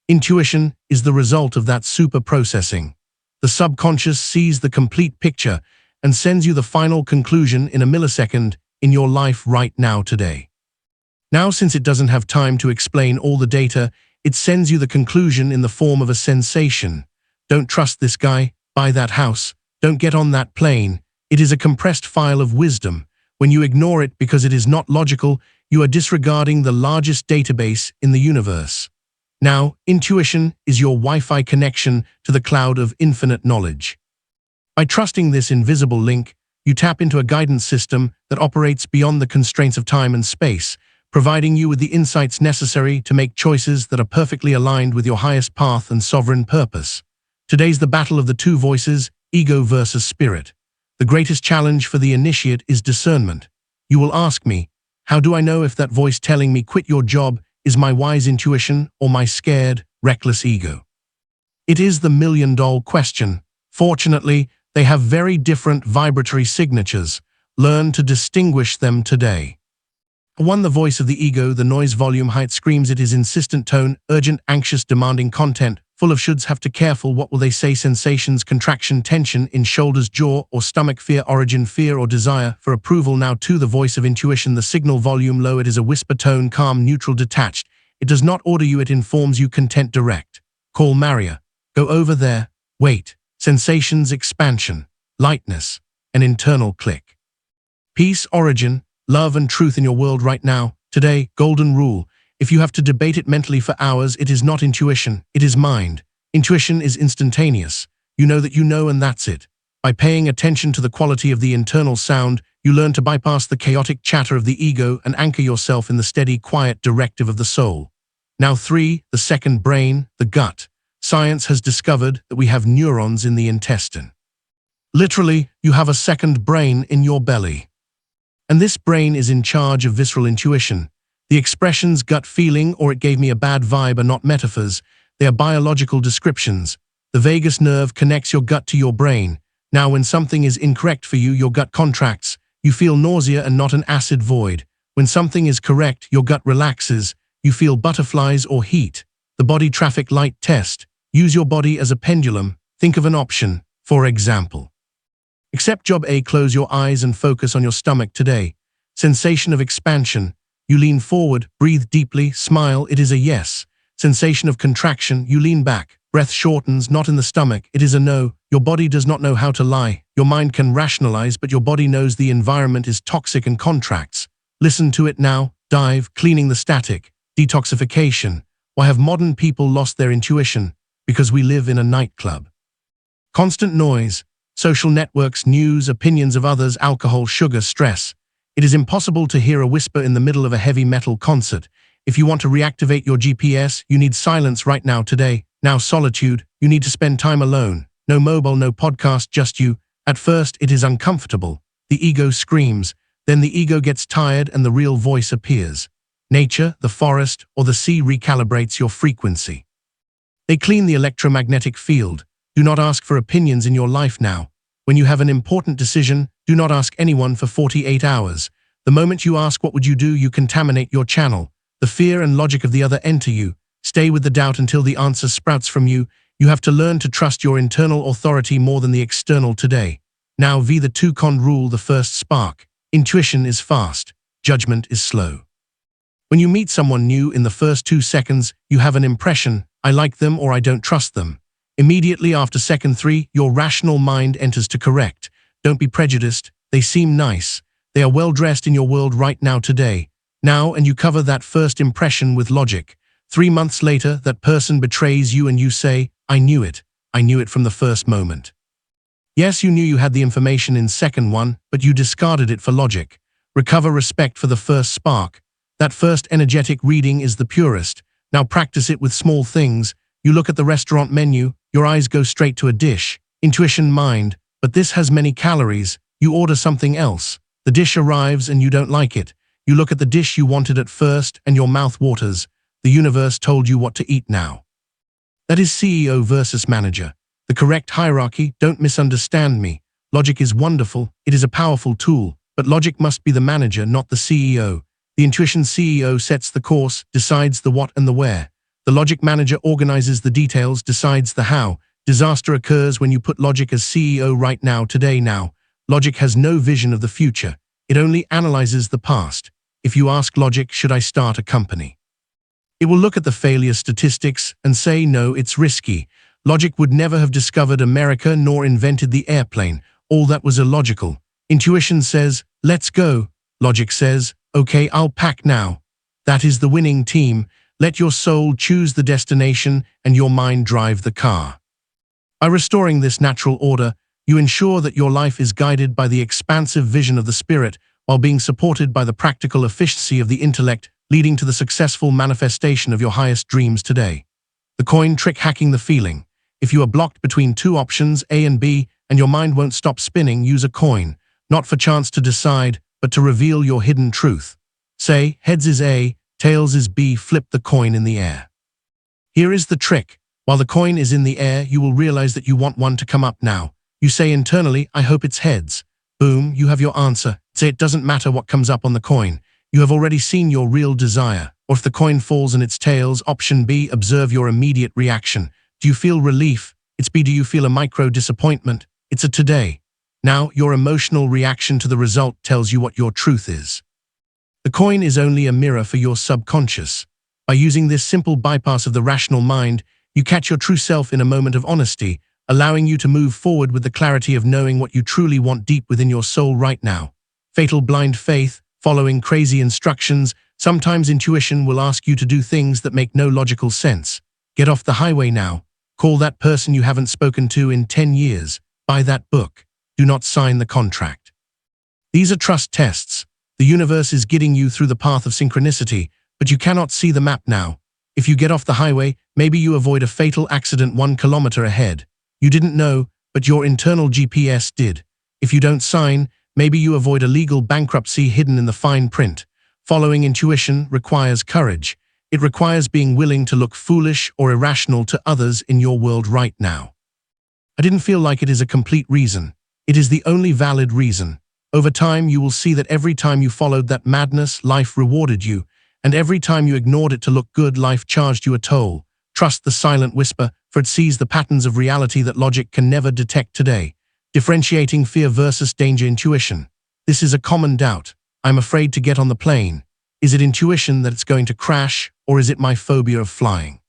Intuition is the result of that super processing. The subconscious sees the complete picture and sends you the final conclusion in a millisecond in your life right now today. Now, since it doesn't have time to explain all the data, it sends you the conclusion in the form of a sensation. Don't trust this guy, buy that house, don't get on that plane. It is a compressed file of wisdom. When you ignore it because it is not logical, you are disregarding the largest database in the universe. Now, intuition is your Wi-Fi connection to the cloud of infinite knowledge. By trusting this invisible link, you tap into a guidance system that operates beyond the constraints of time and space, providing you with the insights necessary to make choices that are perfectly aligned with your highest path and sovereign purpose. Today's the battle of the two voices, ego versus spirit. The greatest challenge for the initiate is discernment. You will ask me, how do I know if that voice telling me quit your job is my wise intuition or my scared, reckless ego? It is the million-dollar question. Fortunately, they have very different vibratory signatures. Learn to distinguish them today. 1. The voice of the ego, the noise volume height screams it is insistent tone, urgent, anxious, demanding content, full of shoulds, have to careful, what will they say, sensations, contraction, tension in shoulders, jaw, or stomach, fear, origin, fear or desire, for approval. Now 2. The voice of intuition, the signal volume low, it is a whisper tone, calm, neutral, detached. It does not order you, it informs you, content, direct. Call Maria. Go over there. Wait. Sensations, expansion, lightness, an internal click. Peace, origin, love and truth in your world right now. Today, golden rule. If you have to debate it mentally for hours, it is not intuition, it is mind. Intuition is instantaneous. You know that you know, and that's it. By paying attention to the quality of the internal sound, you learn to bypass the chaotic chatter of the ego and anchor yourself in the steady, quiet directive of the soul. Now 3. The second brain, the gut. Science has discovered that we have neurons in the intestine. Literally, you have a second brain in your belly. And this brain is in charge of visceral intuition. The expressions gut feeling or it gave me a bad vibe are not metaphors, they are biological descriptions. The vagus nerve connects your gut to your brain. Now when something is incorrect for you, your gut contracts. You feel nausea and not an acid void. When something is correct, your gut relaxes. You feel butterflies or heat. The body traffic light test. Use your body as a pendulum. Think of an option, for example. Accept job A. Close your eyes and focus on your stomach today. Sensation of expansion. You lean forward, breathe deeply, smile, it is a yes. Sensation of contraction, you lean back, breath shortens, not in the stomach, it is a no. Your body does not know how to lie. Your mind can rationalize, but your body knows the environment is toxic and contracts. Listen to it now. Dive, cleaning the static. Detoxification. Why have modern people lost their intuition? Because we live in a nightclub. Constant noise. Social networks, news, opinions of others, alcohol, sugar, stress. It is impossible to hear a whisper in the middle of a heavy metal concert. If you want to reactivate your GPS, you need silence right now today. Now solitude, you need to spend time alone. No mobile, no podcast, just you. At first, it is uncomfortable. The ego screams. Then the ego gets tired and the real voice appears. Nature, the forest, or the sea recalibrates your frequency. They clean the electromagnetic field. Do not ask for opinions in your life now. When you have an important decision, do not ask anyone for 48 hours. The moment you ask what would you do, you contaminate your channel. The fear and logic of the other enter you. Stay with the doubt until the answer sprouts from you. You have to learn to trust your internal authority more than the external today. Now the 2-con rule, the first spark. Intuition is fast. Judgment is slow. When you meet someone new, in the first 2 seconds, you have an impression, I like them or I don't trust them. Immediately after second 3, your rational mind enters to correct. Don't be prejudiced. They seem nice. They are well dressed in your world right now today. Now, and you cover that first impression with logic. 3 months later, that person betrays you and you say, I knew it. I knew it from the first moment. Yes, you knew you had the information in second 1, but you discarded it for logic. Recover respect for the first spark. That first energetic reading is the purest. Now practice it with small things. You look at the restaurant menu, your eyes go straight to a dish. Intuition, mind, but this has many calories. You order something else. The dish arrives and you don't like it. You look at the dish you wanted at first and your mouth waters. The universe told you what to eat now. That is CEO versus manager. The correct hierarchy, don't misunderstand me. Logic is wonderful, it is a powerful tool, but logic must be the manager, not the CEO. The intuition CEO sets the course, decides the what and the where. The logic manager organizes the details, decides the how. Disaster occurs when you put logic as CEO right now, today, now. Logic has no vision of the future. It only analyzes the past. If you ask logic, should I start a company? It will look at the failure statistics and say, no, it's risky. Logic would never have discovered America nor invented the airplane. All that was illogical. Intuition says, let's go. Logic says, okay, I'll pack now. That is the winning team. Let your soul choose the destination and your mind drive the car. By restoring this natural order, you ensure that your life is guided by the expansive vision of the spirit while being supported by the practical efficiency of the intellect, leading to the successful manifestation of your highest dreams today. The coin trick: hacking the feeling. If you are blocked between two options, A and B, and your mind won't stop spinning, use a coin, not for chance to decide, but to reveal your hidden truth. Say, heads is A, tails is B, flip the coin in the air. Here is the trick. While the coin is in the air, you will realize that you want one to come up now. You say internally, I hope it's heads. Boom, you have your answer. Say it doesn't matter what comes up on the coin. You have already seen your real desire. Or if the coin falls and it's tails, option B, observe your immediate reaction. Do you feel relief? It's B. Do you feel a micro disappointment? It's a today. Now, your emotional reaction to the result tells you what your truth is. The coin is only a mirror for your subconscious. By using this simple bypass of the rational mind, you catch your true self in a moment of honesty, allowing you to move forward with the clarity of knowing what you truly want deep within your soul right now. Fatal blind faith, following crazy instructions. Sometimes intuition will ask you to do things that make no logical sense. Get off the highway now. Call that person you haven't spoken to in 10 years. Buy that book. Do not sign the contract. These are trust tests. The universe is guiding you through the path of synchronicity, but you cannot see the map now. If you get off the highway, maybe you avoid a fatal accident 1 kilometer ahead. You didn't know, but your internal GPS did. If you don't sign, maybe you avoid a legal bankruptcy hidden in the fine print. Following intuition requires courage. It requires being willing to look foolish or irrational to others in your world right now. I didn't feel like it is a complete reason. It is the only valid reason. Over time, you will see that every time you followed that madness, life rewarded you, and every time you ignored it to look good, life charged you a toll. Trust the silent whisper, for it sees the patterns of reality that logic can never detect today. Differentiating fear versus danger. Intuition. This is a common doubt. I'm afraid to get on the plane. Is it intuition that it's going to crash, or is it my phobia of flying?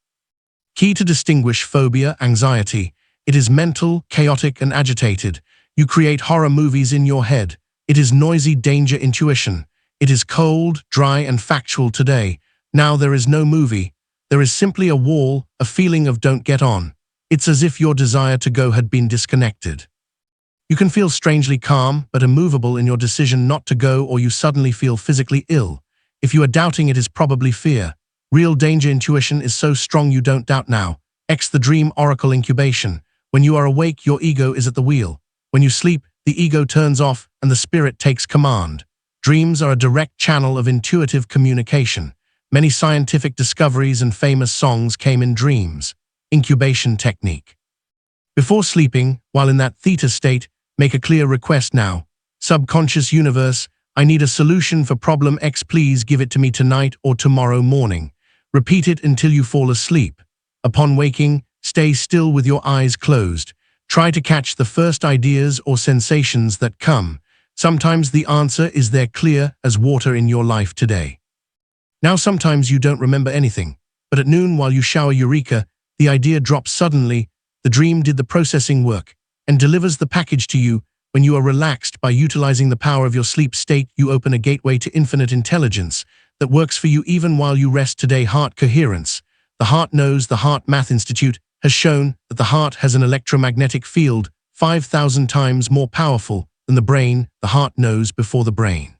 Key to distinguish: phobia, anxiety. It is mental, chaotic, and agitated. You create horror movies in your head. It is noisy. Danger. Intuition. It is cold, dry, and factual today. Now there is no movie. There is simply a wall, a feeling of don't get on. It's as if your desire to go had been disconnected. You can feel strangely calm, but immovable in your decision not to go, or you suddenly feel physically ill. If you are doubting, it is probably fear. Real danger. Intuition is so strong you don't doubt now. X the dream oracle. Incubation. When you are awake, your ego is at the wheel. When you sleep, the ego turns off and the spirit takes command. Dreams are a direct channel of intuitive communication. Many scientific discoveries and famous songs came in dreams. Incubation technique. Before sleeping, while in that theta state, make a clear request now. Subconscious universe, I need a solution for problem X. Please give it to me tonight or tomorrow morning. Repeat it until you fall asleep. Upon waking, stay still with your eyes closed. Try to catch the first ideas or sensations that come. Sometimes the answer is there, clear as water in your life today. Now sometimes you don't remember anything, but at noon while you shower, eureka, the idea drops suddenly. The dream did the processing work and delivers the package to you. When you are relaxed, by utilizing the power of your sleep state, you open a gateway to infinite intelligence that works for you even while you rest today. Heart coherence. The heart knows. The Heart Math Institute has shown that the heart has an electromagnetic field 5,000 times more powerful than the brain. The heart knows before the brain.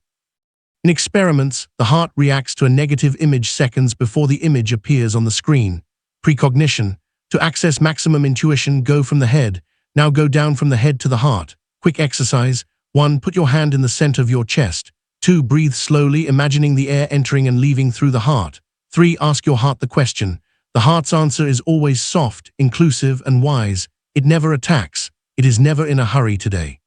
In experiments, the heart reacts to a negative image seconds before the image appears on the screen. Precognition. To access maximum intuition, go from the head. Now go down from the head to the heart. Quick exercise. 1. Put your hand in the center of your chest. 2. Breathe slowly, imagining the air entering and leaving through the heart. 3. Ask your heart the question. The heart's answer is always soft, inclusive, and wise. It never attacks. It is never in a hurry today.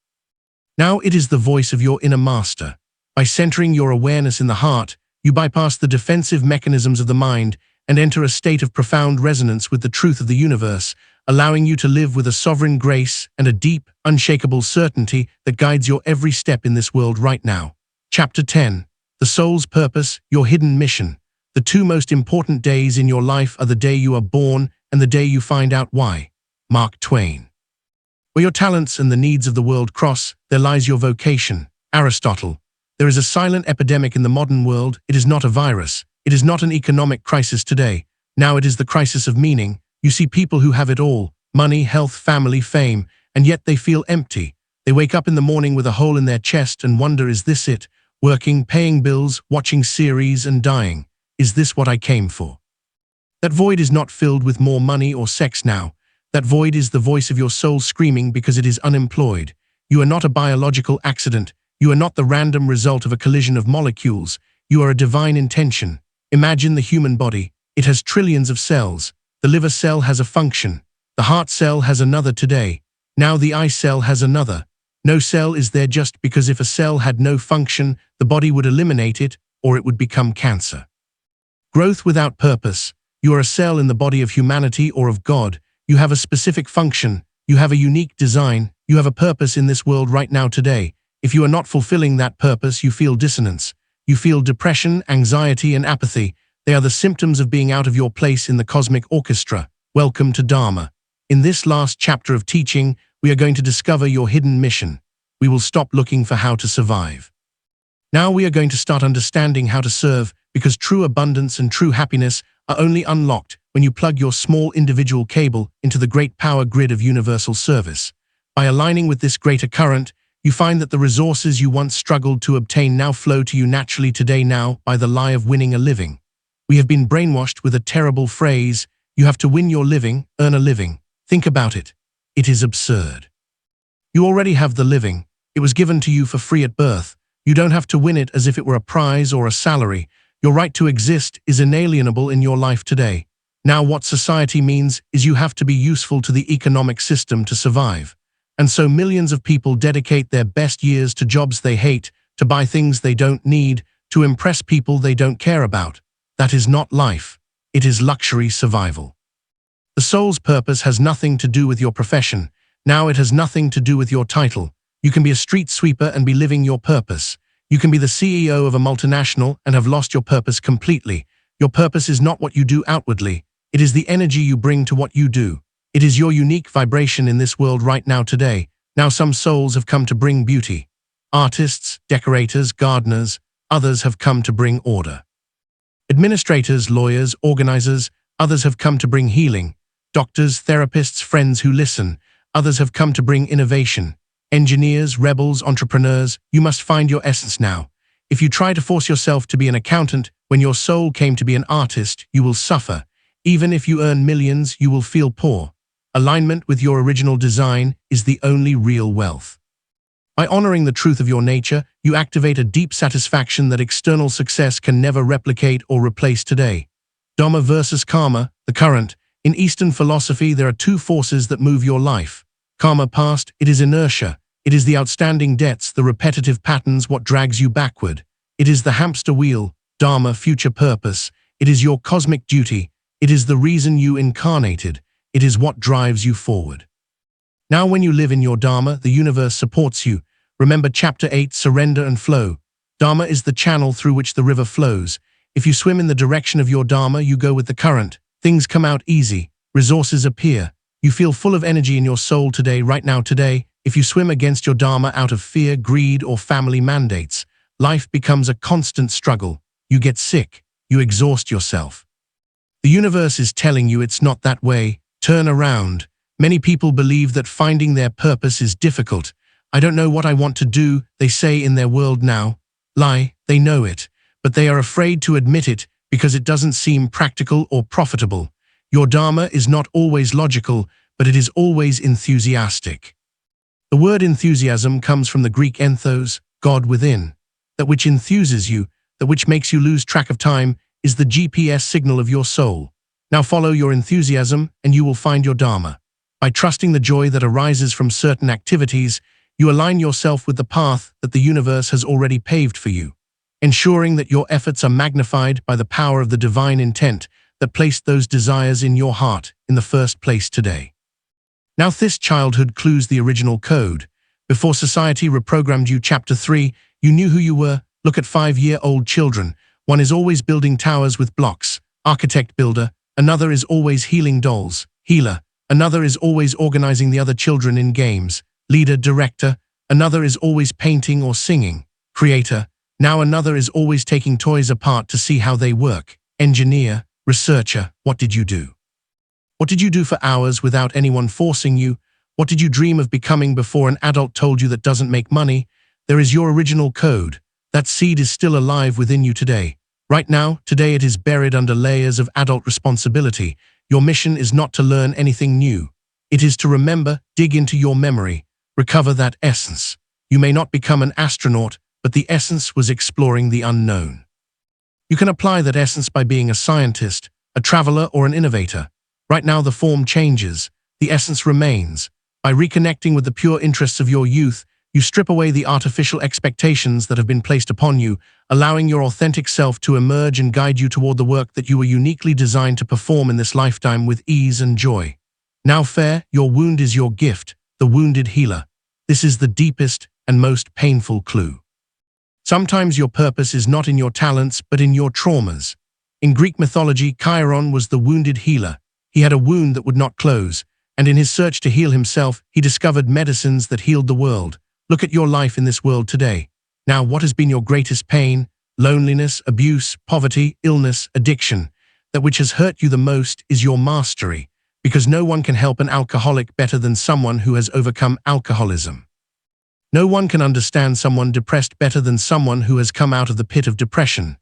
Now it is the voice of your inner master. By centering your awareness in the heart, you bypass the defensive mechanisms of the mind and enter a state of profound resonance with the truth of the universe, allowing you to live with a sovereign grace and a deep, unshakable certainty that guides your every step in this world right now. Chapter 10. The Soul's Purpose, Your Hidden Mission. The two most important days in your life are the day you are born and the day you find out why. Mark Twain. Where your talents and the needs of the world cross, there lies your vocation. Aristotle. There is a silent epidemic in the modern world. It is not a virus. It is not an economic crisis today. Now it is the crisis of meaning. You see people who have it all, money, health, family, fame, and yet they feel empty. They wake up in the morning with a hole in their chest and wonder, is this it? Working, paying bills, watching series and dying. Is this what I came for? That void is not filled with more money or sex now. That void is the voice of your soul screaming because it is unemployed. You are not a biological accident. You are not the random result of a collision of molecules. You are a divine intention. Imagine the human body. It has trillions of cells. The liver cell has a function. The heart cell has another today. Now the eye cell has another. No cell is there just because if a cell had no function, the body would eliminate it or it would become cancer. Growth without purpose. You are a cell in the body of humanity or of God. You have a specific function. You have a unique design. You have a purpose in this world right now today. If you are not fulfilling that purpose, you feel dissonance. You feel depression, anxiety, and apathy. They are the symptoms of being out of your place in the cosmic orchestra. Welcome to Dharma. In this last chapter of teaching, we are going to discover your hidden mission. We will stop looking for how to survive. Now we are going to start understanding how to serve, because true abundance and true happiness are only unlocked when you plug your small individual cable into the great power grid of universal service. By aligning with this greater current, you find that the resources you once struggled to obtain now flow to you naturally today now by the lie of winning a living. We have been brainwashed with a terrible phrase, you have to win your living, earn a living. Think about it. It is absurd. You already have the living. It was given to you for free at birth. You don't have to win it as if it were a prize or a salary. Your right to exist is inalienable in your life today. Now what society means is you have to be useful to the economic system to survive. And so millions of people dedicate their best years to jobs they hate, to buy things they don't need, to impress people they don't care about. That is not life. It is luxury survival. The soul's purpose has nothing to do with your profession. Now it has nothing to do with your title. You can be a street sweeper and be living your purpose. You can be the CEO of a multinational and have lost your purpose completely. Your purpose is not what you do outwardly. It is the energy you bring to what you do. It is your unique vibration in this world right now today. Now some souls have come to bring beauty. Artists, decorators, gardeners, others have come to bring order. Administrators, lawyers, organizers, others have come to bring healing. Doctors, therapists, friends who listen, others have come to bring innovation. Engineers, rebels, entrepreneurs, you must find your essence now. If you try to force yourself to be an accountant when your soul came to be an artist, you will suffer. Even if you earn millions, you will feel poor. Alignment with your original design is the only real wealth. By honoring the truth of your nature, you activate a deep satisfaction that external success can never replicate or replace today. Dharma versus karma, the current. In Eastern philosophy, there are two forces that move your life. Karma past, it is inertia. It is the outstanding debts, the repetitive patterns, what drags you backward. It is the hamster wheel, Dharma, future purpose. It is your cosmic duty. It is the reason you incarnated. It is what drives you forward. Now when you live in your Dharma, the universe supports you. Remember Chapter 8, Surrender and Flow. Dharma is the channel through which the river flows. If you swim in the direction of your Dharma, you go with the current. Things come out easy. Resources appear. You feel full of energy in your soul today, right now today. If you swim against your Dharma out of fear, greed, or family mandates, life becomes a constant struggle. You get sick. You exhaust yourself. The universe is telling you it's not that way. Turn around. Many people believe that finding their purpose is difficult. I don't know what I want to do, they say in their world now. Lie, they know it, but they are afraid to admit it because it doesn't seem practical or profitable. Your Dharma is not always logical, but it is always enthusiastic. The word enthusiasm comes from the Greek enthos, God within. That which enthuses you, that which makes you lose track of time, is the GPS signal of your soul. Now follow your enthusiasm and you will find your Dharma. By trusting the joy that arises from certain activities, you align yourself with the path that the universe has already paved for you, ensuring that your efforts are magnified by the power of the divine intent that placed those desires in your heart in the first place today. Now this childhood clues the original code. Before society reprogrammed you, Chapter 3, you knew who you were. Look at 5-year-old children. One is always building towers with blocks, architect builder. Another is always healing dolls, healer. Another is always organizing the other children in games, leader, director. Another is always painting or singing, creator. Now another is always taking toys apart to see how they work, engineer, researcher. What did you do? What did you do for hours without anyone forcing you? What did you dream of becoming before an adult told you that doesn't make money? There is your original code. That seed is still alive within you today. Right now, today it is buried under layers of adult responsibility. Your mission is not to learn anything new. It is to remember, dig into your memory, recover that essence. You may not become an astronaut, but the essence was exploring the unknown. You can apply that essence by being a scientist, a traveler, or an innovator. Right now the form changes, the essence remains. By reconnecting with the pure interests of your youth, you strip away the artificial expectations that have been placed upon you, allowing your authentic self to emerge and guide you toward the work that you were uniquely designed to perform in this lifetime with ease and joy. Now fair, your wound is your gift, the wounded healer. This is the deepest and most painful clue. Sometimes your purpose is not in your talents, but in your traumas. In Greek mythology, Chiron was the wounded healer. He had a wound that would not close, and in his search to heal himself, he discovered medicines that healed the world. Look at your life in this world today. Now, what has been your greatest pain? Loneliness, abuse, poverty, illness, addiction. That which has hurt you the most is your mastery, because no one can help an alcoholic better than someone who has overcome alcoholism. No one can understand someone depressed better than someone who has come out of the pit of depression.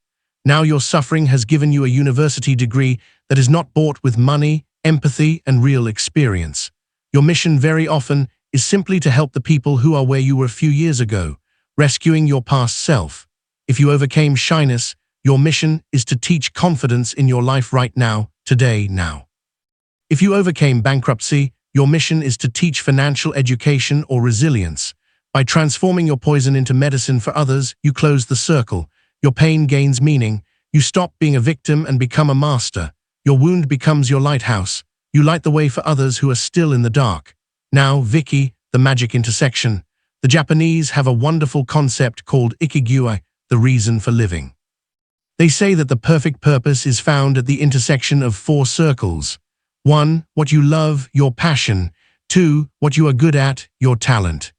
Now your suffering has given you a university degree that is not bought with money, empathy, and real experience. Your mission very often is simply to help the people who are where you were a few years ago, rescuing your past self. If you overcame shyness, your mission is to teach confidence in your life right now, today, now. If you overcame bankruptcy, your mission is to teach financial education or resilience. By transforming your poison into medicine for others, you close the circle. Your pain gains meaning. You stop being a victim and become a master. Your wound becomes your lighthouse. You light the way for others who are still in the dark. Now, Vicky, the magic intersection. The Japanese have a wonderful concept called ikigai, the reason for living. They say that the perfect purpose is found at the intersection of 4 circles. 1, what you love, your passion. 2, what you are good at, your talent.